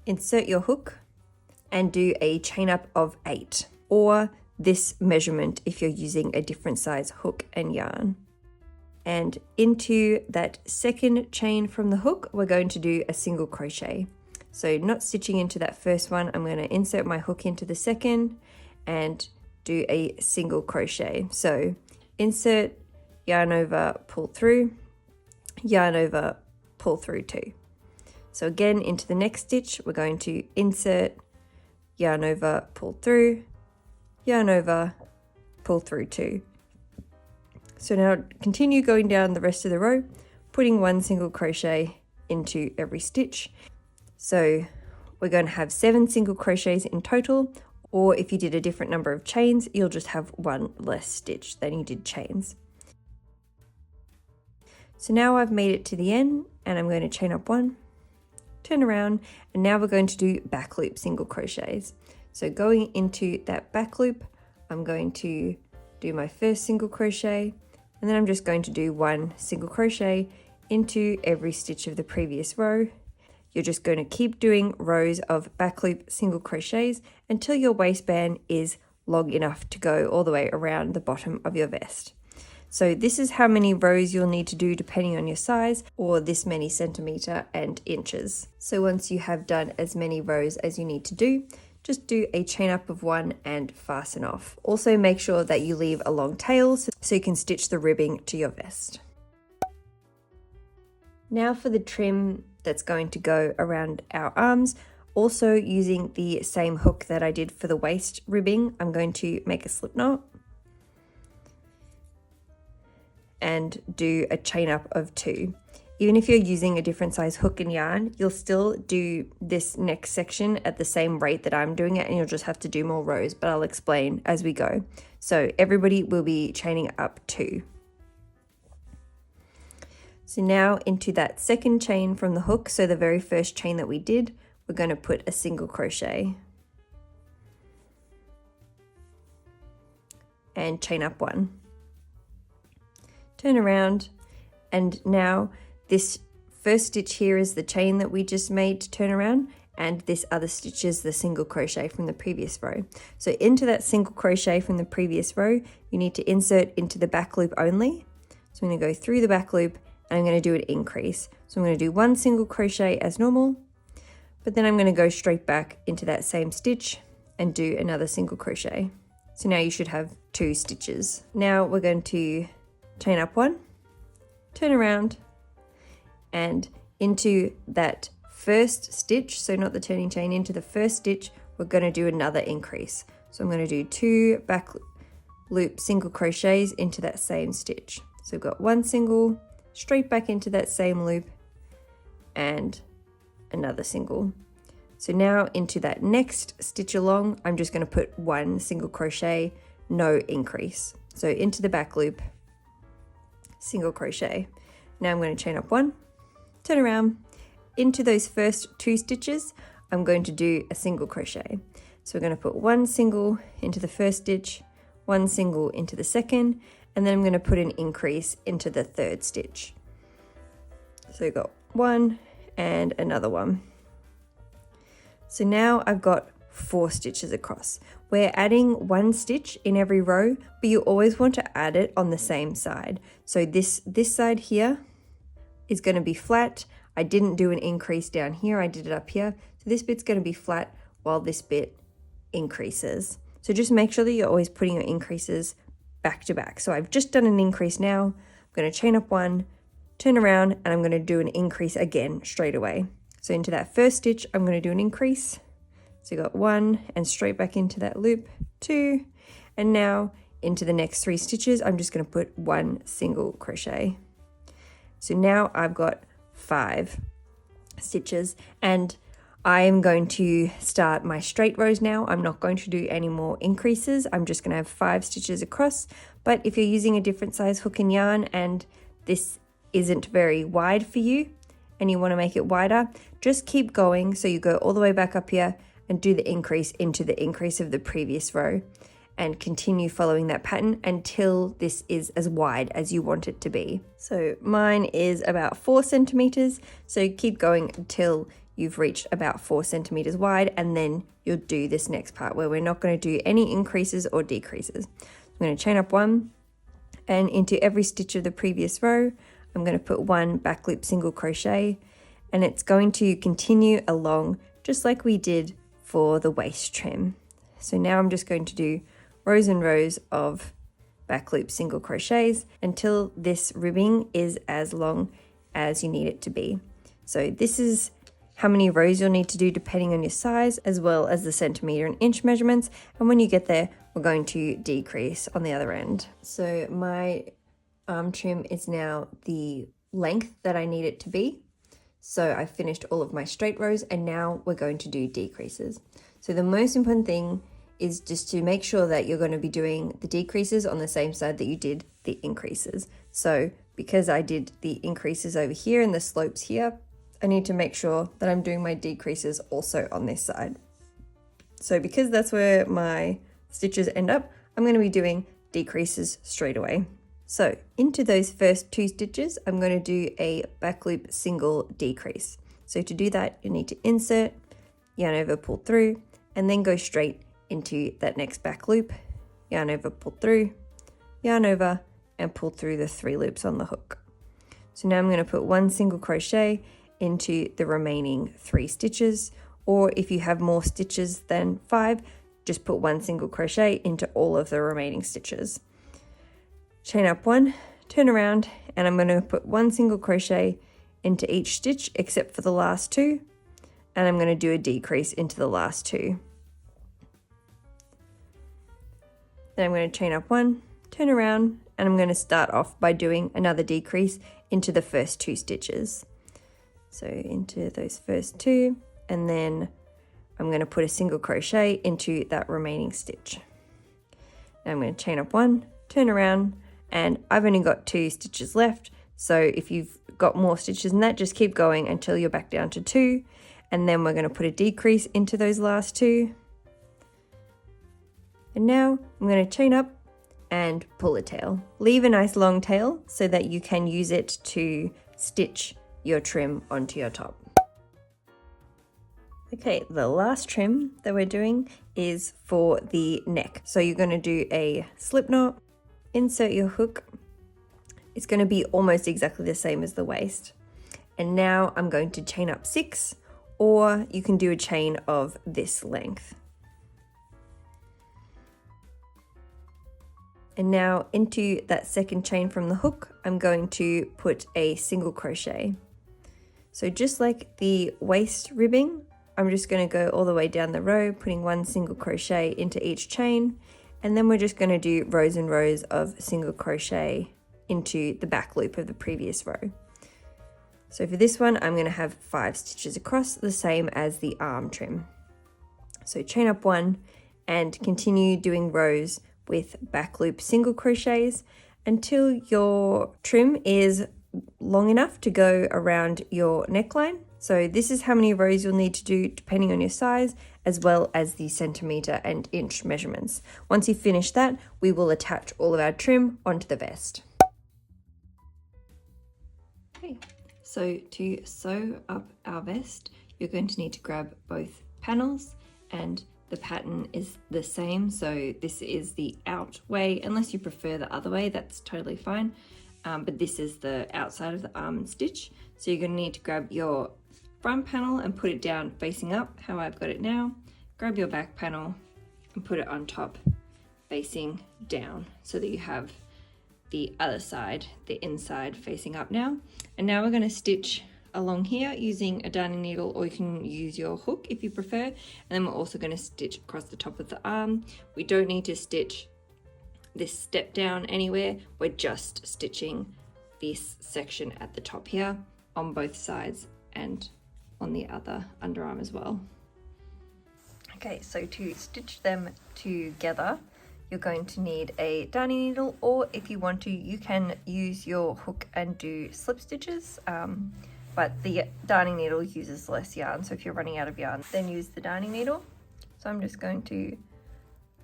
insert your hook, and do a chain up of 8, or this measurement if you're using a different size hook and yarn. And into that second chain from the hook, we're going to do a single crochet. So not stitching into that first one, I'm going to insert my hook into the second and do a single crochet. So insert, yarn over, pull through, yarn over, pull through 2. So again, into the next stitch, we're going to insert, yarn over, pull through, yarn over, pull through 2. So now continue going down the rest of the row, putting 1 single crochet into every stitch. So we're going to have 7 single crochets in total, or if you did a different number of chains, you'll just have 1 less stitch than you did chains. So now I've made it to the end, and I'm going to chain up 1, turn around, and now we're going to do back loop single crochets. So going into that back loop, I'm going to do my first single crochet, and then I'm just going to do 1 single crochet into every stitch of the previous row. You're just going to keep doing rows of back loop single crochets until your waistband is long enough to go all the way around the bottom of your vest. So this is how many rows you'll need to do depending on your size, or this many centimeter and inches. So once you have done as many rows as you need to do, just do a chain up of 1 and fasten off. Also make sure that you leave a long tail so you can stitch the ribbing to your vest. Now for the trim that's going to go around our arms, also using the same hook that I did for the waist ribbing, I'm going to make a slip knot and do a chain up of 2. Even if you're using a different size hook and yarn, you'll still do this next section at the same rate that I'm doing it, and you'll just have to do more rows, but I'll explain as we go. So everybody will be chaining up 2. So now into that second chain from the hook, so the very first chain that we did, we're going to put a single crochet and chain up 1. Turn around, and now this first stitch here is the chain that we just made to turn around, and this other stitch is the single crochet from the previous row. So into that single crochet from the previous row, you need to insert into the back loop only. So I'm going to go through the back loop, and I'm going to do an increase. So I'm going to do 1 single crochet as normal, but then I'm going to go straight back into that same stitch and do another single crochet. So now you should have 2 stitches. Now we're going to chain up 1, turn around, and into that first stitch, so not the turning chain, into the first stitch, we're going to do another increase. So I'm going to do 2 back loop single crochets into that same stitch. So we've got 1 single, straight back into that same loop, and another single. So now into that next stitch along, I'm just going to put 1 single crochet, no increase. So into the back loop, single crochet. Now I'm going to chain up 1, turn around, into those first 2 stitches, I'm going to do a single crochet. So we're going to put 1 single into the first stitch, 1 single into the second, and then I'm going to put an increase into the third stitch. So we've got 1 and another 1. So now I've got 4 stitches across. We're adding 1 stitch in every row, but you always want to add it on the same side. So this side here is going to be flat. I didn't do an increase down here, I did it up here. So this bit's going to be flat while this bit increases. So just make sure that you're always putting your increases back to back. So I've just done an increase now. I'm going to chain up 1, turn around, and I'm going to do an increase again straight away. So into that first stitch, I'm going to do an increase. So you got 1 and straight back into that loop, 2, and now into the next 3 stitches, I'm just going to put 1 single crochet. So now I've got 5 stitches, and I am going to start my straight rows now. I'm not going to do any more increases. I'm just going to have 5 stitches across. But if you're using a different size hook and yarn and this isn't very wide for you and you want to make it wider, just keep going. So you go all the way back up here and do the increase into the increase of the previous row and continue following that pattern until this is as wide as you want it to be. So mine is about 4 centimeters. So keep going until you've reached about 4 centimeters wide, and then you'll do this next part where we're not going to do any increases or decreases. I'm going to chain up 1, and into every stitch of the previous row I'm going to put 1 back loop single crochet, and it's going to continue along just like we did for the waist trim. So now I'm just going to do rows and rows of back loop single crochets until this ribbing is as long as you need it to be. So this is how many rows you'll need to do depending on your size, as well as the centimeter and inch measurements, and when you get there we're going to decrease on the other end. So my arm trim is now the length that I need it to be. So I finished all of my straight rows, and now we're going to do decreases. So the most important thing is just to make sure that you're going to be doing the decreases on the same side that you did the increases. So because I did the increases over here and the slopes here, I need to make sure that I'm doing my decreases also on this side. So because that's where my stitches end up, I'm going to be doing decreases straight away. So into those first 2 stitches, I'm going to do a back loop single decrease. So to do that, you need to insert, yarn over, pull through, and then go straight into that next back loop, yarn over, pull through, yarn over, and pull through the 3 loops on the hook. So now I'm going to put 1 single crochet into the remaining 3 stitches, or if you have more stitches than 5, just put 1 single crochet into all of the remaining stitches. Chain up 1, turn around, and I'm going to put 1 single crochet into each stitch except for the last 2, and I'm going to do a decrease into the last 2. Then I'm going to chain up 1, turn around, and I'm going to start off by doing another decrease into the first 2 stitches. So into those first 2, and then I'm going to put a single crochet into that remaining stitch. Now I'm going to chain up 1, turn around, and I've only got 2 stitches left. So if you've got more stitches than that, just keep going until you're back down to 2, and then we're going to put a decrease into those last 2. And now I'm going to chain up and pull a tail. Leave a nice long tail so that you can use it to stitch your trim onto your top. Okay, the last trim that we're doing is for the neck. So you're going to do a slip knot, insert your hook. It's going to be almost exactly the same as the waist. And now I'm going to chain up 6, or you can do a chain of this length. And now into that second chain from the hook, I'm going to put a single crochet. So just like the waist ribbing, I'm just going to go all the way down the row, putting 1 single crochet into each chain, and then we're just going to do rows and rows of single crochet into the back loop of the previous row. So for this one, I'm going to have 5 stitches across, the same as the arm trim. So chain up 1 and continue doing rows with back loop single crochets until your trim is long enough to go around your neckline. So this is how many rows you'll need to do depending on your size, as well as the centimeter and inch measurements. Once you finish that, we will attach all of our trim onto the vest. Okay, so to sew up our vest, you're going to need to grab both panels, and the pattern is the same. So this is the out way, unless you prefer the other way, that's totally fine. But this is the outside of the almond stitch. So you're going to need to grab your front panel and put it down facing up, how I've got it now. Grab your back panel and put it on top facing down, so that you have the other side, the inside, facing up now. And now we're going to stitch along here using a darning needle, or you can use your hook if you prefer. And then we're also going to stitch across the top of the arm. We don't need to stitch this step down anywhere, we're just stitching this section at the top here on both sides and on the other underarm as well. Okay, so to stitch them together, you're going to need a darning needle, or if you want to, you can use your hook and do slip stitches, but the darning needle uses less yarn, so if you're running out of yarn, then use the darning needle. So I'm just going to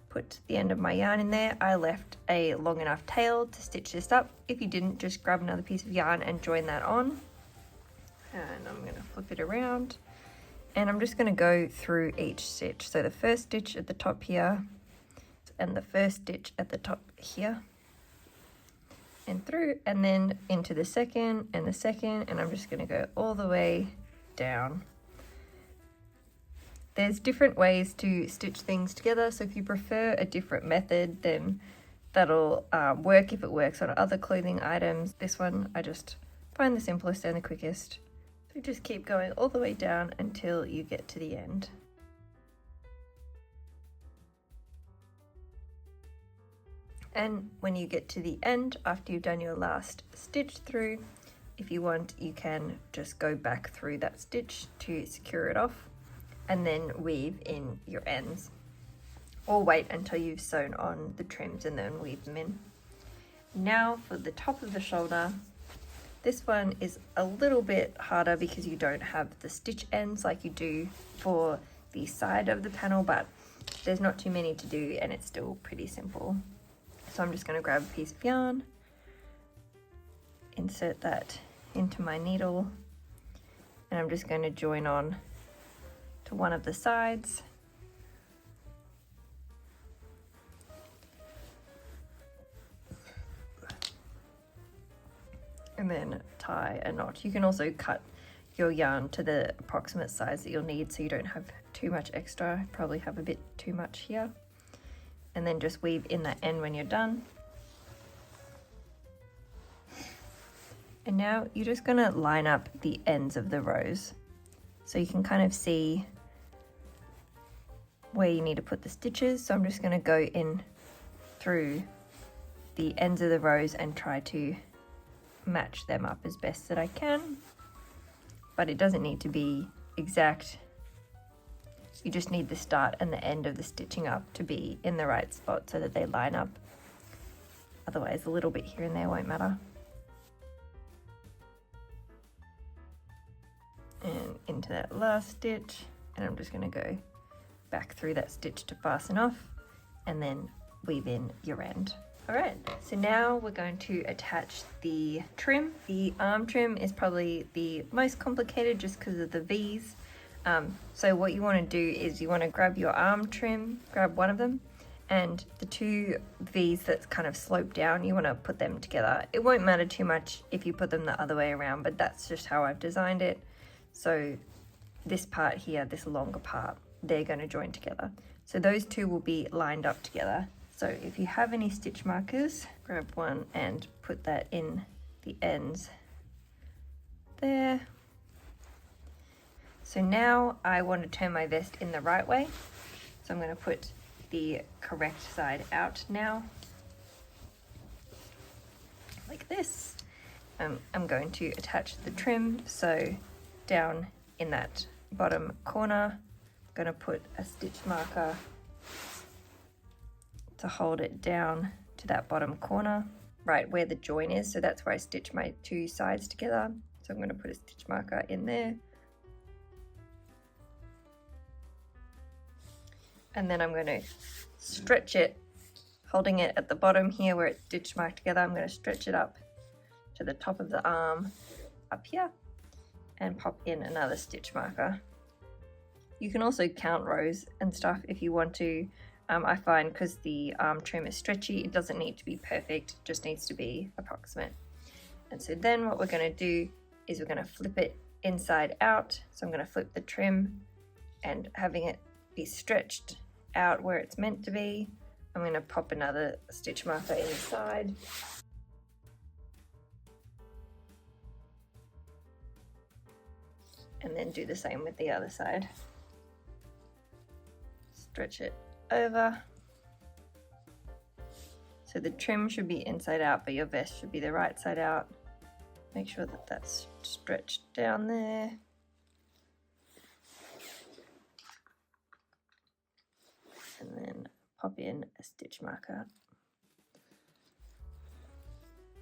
put the end of my yarn in there. I left a long enough tail to stitch this up. If you didn't, just grab another piece of yarn and join that on. And I'm going to flip it around. And I'm just going to go through each stitch. So the first stitch at the top here, and the first stitch at the top here, and through, and then into the second, and I'm just going to go all the way down. There's different ways to stitch things together, so if you prefer a different method, then that'll work if it works on other clothing items. This one I just find the simplest and the quickest. So just keep going all the way down until you get to the end. And when you get to the end, after you've done your last stitch through, if you want, you can just go back through that stitch to secure it off, and then weave in your ends, or wait until you've sewn on the trims and then weave them in. Now for the top of the shoulder, this one is a little bit harder because you don't have the stitch ends like you do for the side of the panel, but there's not too many to do and it's still pretty simple. So I'm just going to grab a piece of yarn, insert that into my needle, and I'm just going to join on to one of the sides. And then tie a knot. You can also cut your yarn to the approximate size that you'll need so you don't have too much extra. Probably have a bit too much here. And then just weave in that end when you're done. And now you're just going to line up the ends of the rows so you can kind of see where you need to put the stitches. So I'm just going to go in through the ends of the rows and try to match them up as best that I can, but it doesn't need to be exact. You just need the start and the end of the stitching up to be in the right spot so that they line up. Otherwise a little bit here and there won't matter. And into that last stitch, and I'm just going to go back through that stitch to fasten off and then weave in your end. Alright, so now we're going to attach the trim. The arm trim is probably the most complicated just because of the V's. So what you want to do is you want to grab your arm trim, grab one of them, and the two V's that's kind of slope down, you want to put them together. It won't matter too much if you put them the other way around, but that's just how I've designed it. So this part here, this longer part, they're going to join together. So those two will be lined up together. So if you have any stitch markers, grab one and put that in the ends there. So now I want to turn my vest in the right way. So I'm going to put the correct side out now, like this. I'm going to attach the trim. So down in that bottom corner, I'm going to put a stitch marker to hold it down to that bottom corner, right where the join is. So that's where I stitch my two sides together. So I'm going to put a stitch marker in there. And then I'm going to stretch it, holding it at the bottom here where it's stitch marked together. I'm going to stretch it up to the top of the arm up here and pop in another stitch marker. You can also count rows and stuff if you want to. I find because the arm trim is stretchy, it doesn't need to be perfect, it just needs to be approximate. And so then what we're going to do is we're going to flip it inside out. So I'm going to flip the trim, and having it be stretched out where it's meant to be, I'm going to pop another stitch marker inside. And then do the same with the other side. Stretch it over. So the trim should be inside out, but your vest should be the right side out. Make sure that that's stretched down there. And then pop in a stitch marker.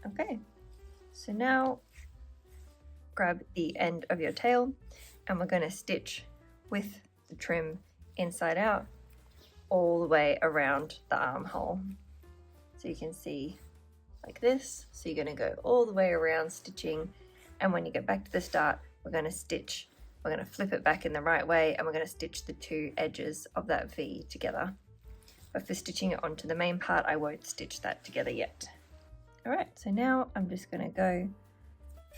Okay, so now grab the end of your tail and we're going to stitch with the trim inside out all the way around the armhole. So you can see like this. So you're going to go all the way around stitching, and when you get back to the start, we're going to stitch We're going to flip it back in the right way and we're going to stitch the two edges of that V together. But for stitching it onto the main part, I won't stitch that together yet. All right, so now I'm just going to go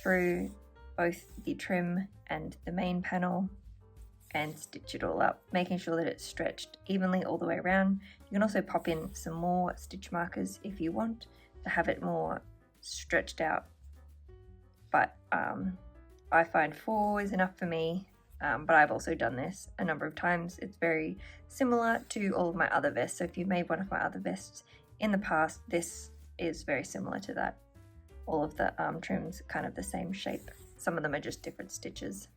through both the trim and the main panel and stitch it all up, making sure that it's stretched evenly all the way around. You can also pop in some more stitch markers if you want to have it more stretched out, but I find 4 is enough for me. But I've also done this a number of times. It's very similar to all of my other vests. So if you've made one of my other vests in the past, this is very similar to that. All of the arm trims kind of the same shape. Some of them are just different stitches.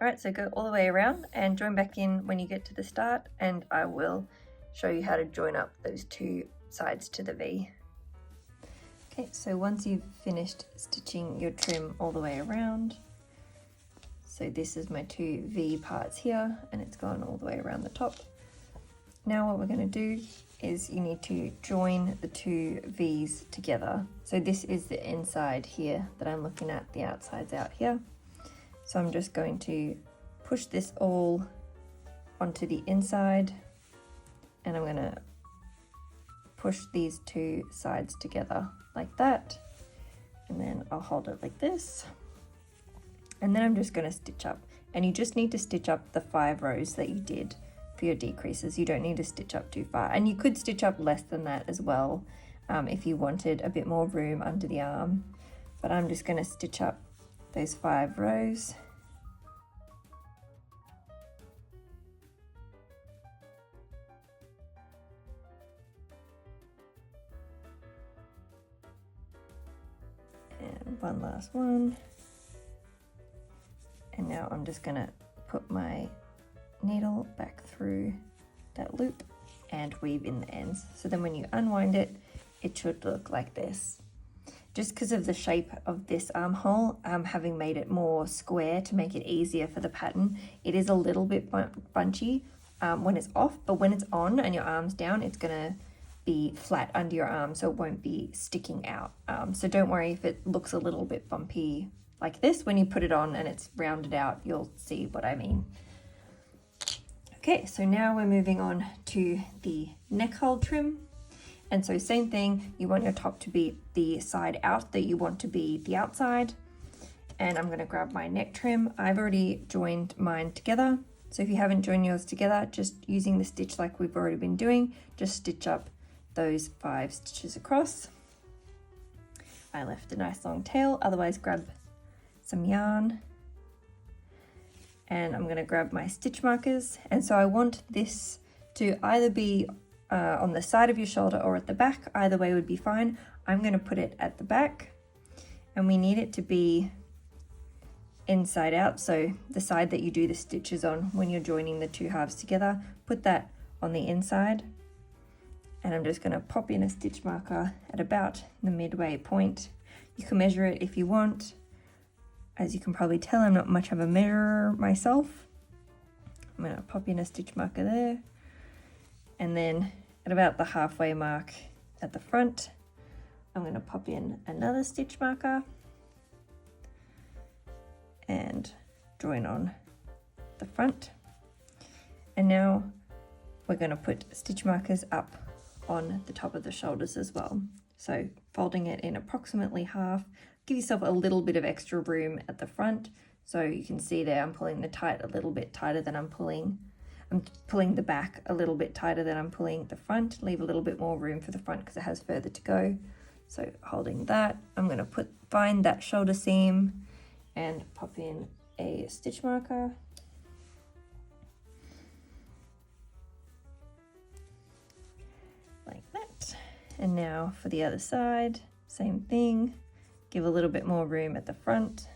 All right, so go all the way around and join back in when you get to the start, and I will show you how to join up those two sides to the V. Okay, so once you've finished stitching your trim all the way around, so this is my two V parts here, and it's gone all the way around the top. Now what we're going to do is you need to join the two V's together. So this is the inside here that I'm looking at, the outside's out here. So I'm just going to push this all onto the inside, and I'm going to push these two sides together like that, and then I'll hold it like this. And then I'm just going to stitch up, and you just need to stitch up the 5 rows that you did for your decreases. You don't need to stitch up too far, and you could stitch up less than that as well if you wanted a bit more room under the arm, but I'm just going to stitch up those 5 rows. And one last one. And now I'm just going to put my needle back through that loop and weave in the ends. So then when you unwind it, it should look like this. Just because of the shape of this armhole, having made it more square to make it easier for the pattern, it is a little bit bunchy when it's off, but when it's on and your arm's down, it's going to be flat under your arm, so it won't be sticking out. So don't worry if it looks a little bit bumpy like this. When you put it on and it's rounded out, you'll see what I mean. Okay, so now we're moving on to the neck hole trim. And so same thing, you want your top to be the side out that you want to be the outside. And I'm gonna grab my neck trim. I've already joined mine together. So if you haven't joined yours together, just using the stitch like we've already been doing, just stitch up those 5 stitches across. I left a nice long tail, otherwise grab some yarn, and I'm going to grab my stitch markers. And so I want this to either be on the side of your shoulder or at the back. Either way would be fine. I'm going to put it at the back, and we need it to be inside out, so the side that you do the stitches on when you're joining the two halves together, put that on the inside. And I'm just going to pop in a stitch marker at about the midway point. You can measure it if you want. As you can probably tell, I'm not much of a measurer myself. I'm going to pop in a stitch marker there. And then at about the halfway mark at the front, I'm going to pop in another stitch marker and join on the front. And now we're going to put stitch markers up on the top of the shoulders as well. So folding it in approximately half, give yourself a little bit of extra room at the front. So you can see there I'm pulling the tight a little bit tighter than I'm pulling the back a little bit tighter than I'm pulling the front. Leave a little bit more room for the front because it has further to go. So holding that, I'm going to find that shoulder seam and pop in a stitch marker. Like that. And now for the other side, same thing. Give a little bit more room at the front.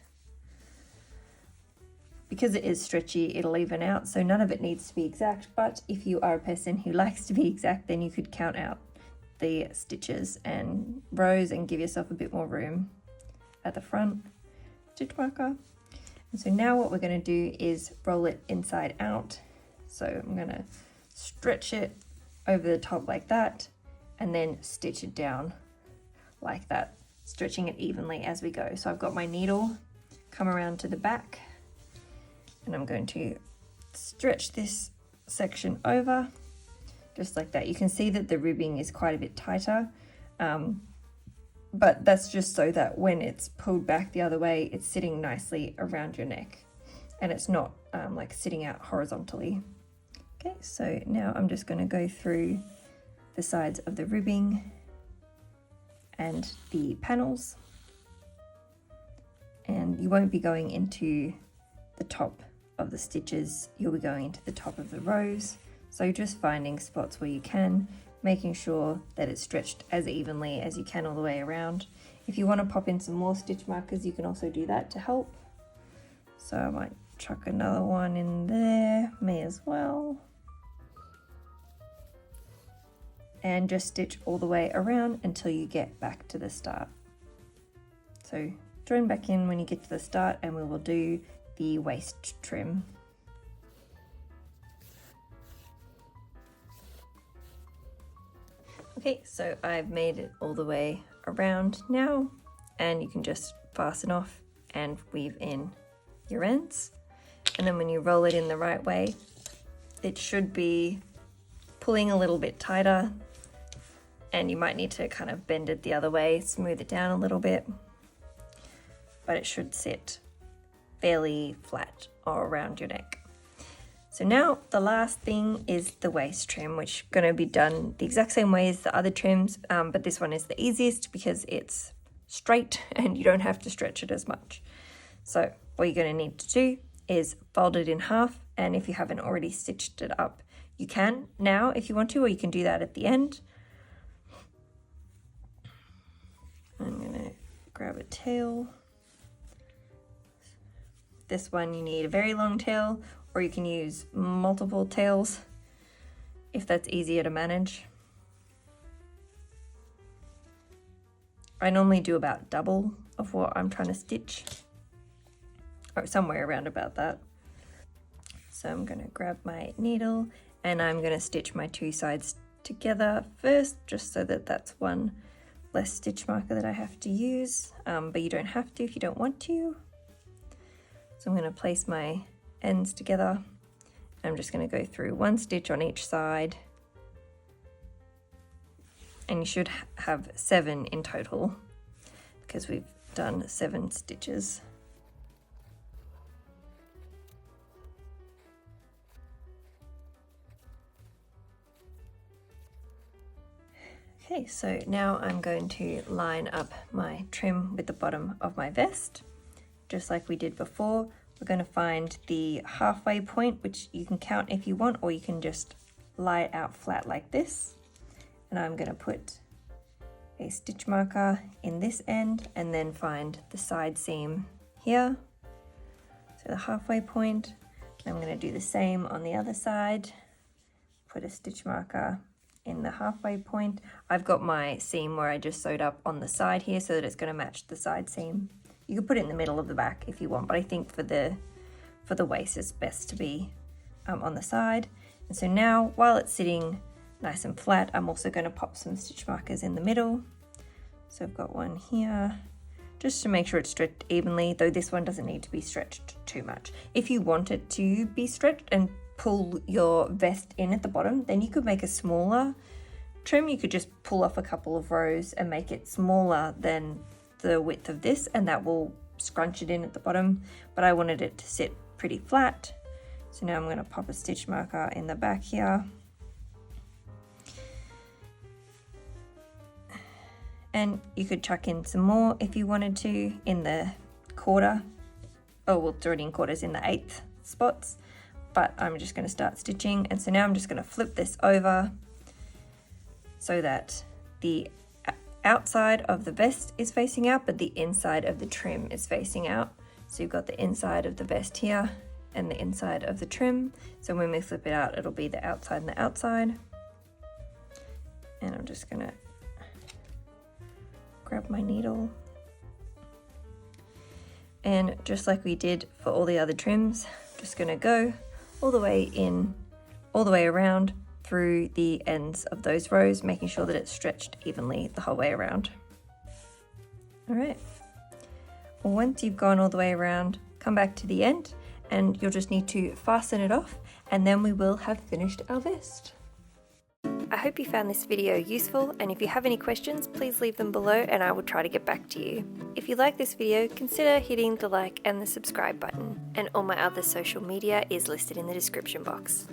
Because it is stretchy, it'll even out, so none of it needs to be exact, but if you are a person who likes to be exact, then you could count out the stitches and rows and give yourself a bit more room at the front. Stitch marker. And so now what we're going to do is roll it inside out. So I'm going to stretch it over the top like that and then stitch it down like that, stretching it evenly as we go. So I've got my needle, come around to the back And I'm going to stretch this section over, just like that. You can see that the ribbing is quite a bit tighter, but that's just so that when it's pulled back the other way, it's sitting nicely around your neck and it's not like sitting out horizontally. Okay, so now I'm just going to go through the sides of the ribbing and the panels, and you won't be going into the top of the stitches, you'll be going into the top of the rows. So just finding spots where you can, making sure that it's stretched as evenly as you can all the way around. If you want to pop in some more stitch markers, you can also do that to help. So I might chuck another one in there, me as well. And just stitch all the way around until you get back to the start. So join back in when you get to the start and we will do the waist trim. Okay, so I've made it all the way around now, and you can just fasten off and weave in your ends. And then when you roll it in the right way, it should be pulling a little bit tighter, and you might need to kind of bend it the other way, smooth it down a little bit, but it should sit fairly flat all around your neck. So now the last thing is the waist trim, which is going to be done the exact same way as the other trims, but this one is the easiest because it's straight and you don't have to stretch it as much. So what you're going to need to do is fold it in half, and if you haven't already stitched it up, you can now if you want to, or you can do that at the end. I'm going to grab a tail. This one you need a very long tail, or you can use multiple tails if that's easier to manage. I normally do about double of what I'm trying to stitch, or somewhere around about that. So I'm going to grab my needle and I'm going to stitch my two sides together first, just so that that's one less stitch marker that I have to use, but you don't have to if you don't want to. So I'm going to place my ends together. I'm just going to go through one stitch on each side, and you should have 7 in total because we've done 7 stitches. Okay, so now I'm going to line up my trim with the bottom of my vest, just like we did before. We're going to find the halfway point, which you can count if you want, or you can just lie it out flat like this. And I'm going to put a stitch marker in this end and then find the side seam here. So the halfway point. I'm going to do the same on the other side. Put a stitch marker in the halfway point. I've got my seam where I just sewed up on the side here so that it's going to match the side seam. You could put it in the middle of the back if you want, but I think for the waist it's best to be on the side. And so now, while it's sitting nice and flat, I'm also going to pop some stitch markers in the middle. So I've got one here, just to make sure it's stretched evenly, though this one doesn't need to be stretched too much. If you want it to be stretched and pull your vest in at the bottom, then you could make a smaller trim. You could just pull off a couple of rows and make it smaller than the width of this, and that will scrunch it in at the bottom, but I wanted it to sit pretty flat. So now I'm going to pop a stitch marker in the back here. And you could chuck in some more if you wanted to in the quarter. Oh, well, it's already in quarters, in the 1/8 spots, but I'm just going to start stitching. And so now I'm just going to flip this over so that the outside of the vest is facing out, but the inside of the trim is facing out. So you've got the inside of the vest here and the inside of the trim. So when we flip it out, it'll be the outside and the outside. And I'm just gonna grab my needle. And just like we did for all the other trims, I'm just gonna go all the way in, all the way around through the ends of those rows, making sure that it's stretched evenly the whole way around. All right, well, once you've gone all the way around, come back to the end and you'll just need to fasten it off, and then we will have finished our vest. I hope you found this video useful, and if you have any questions, please leave them below and I will try to get back to you. If you like this video, consider hitting the like and the subscribe button, and all my other social media is listed in the description box.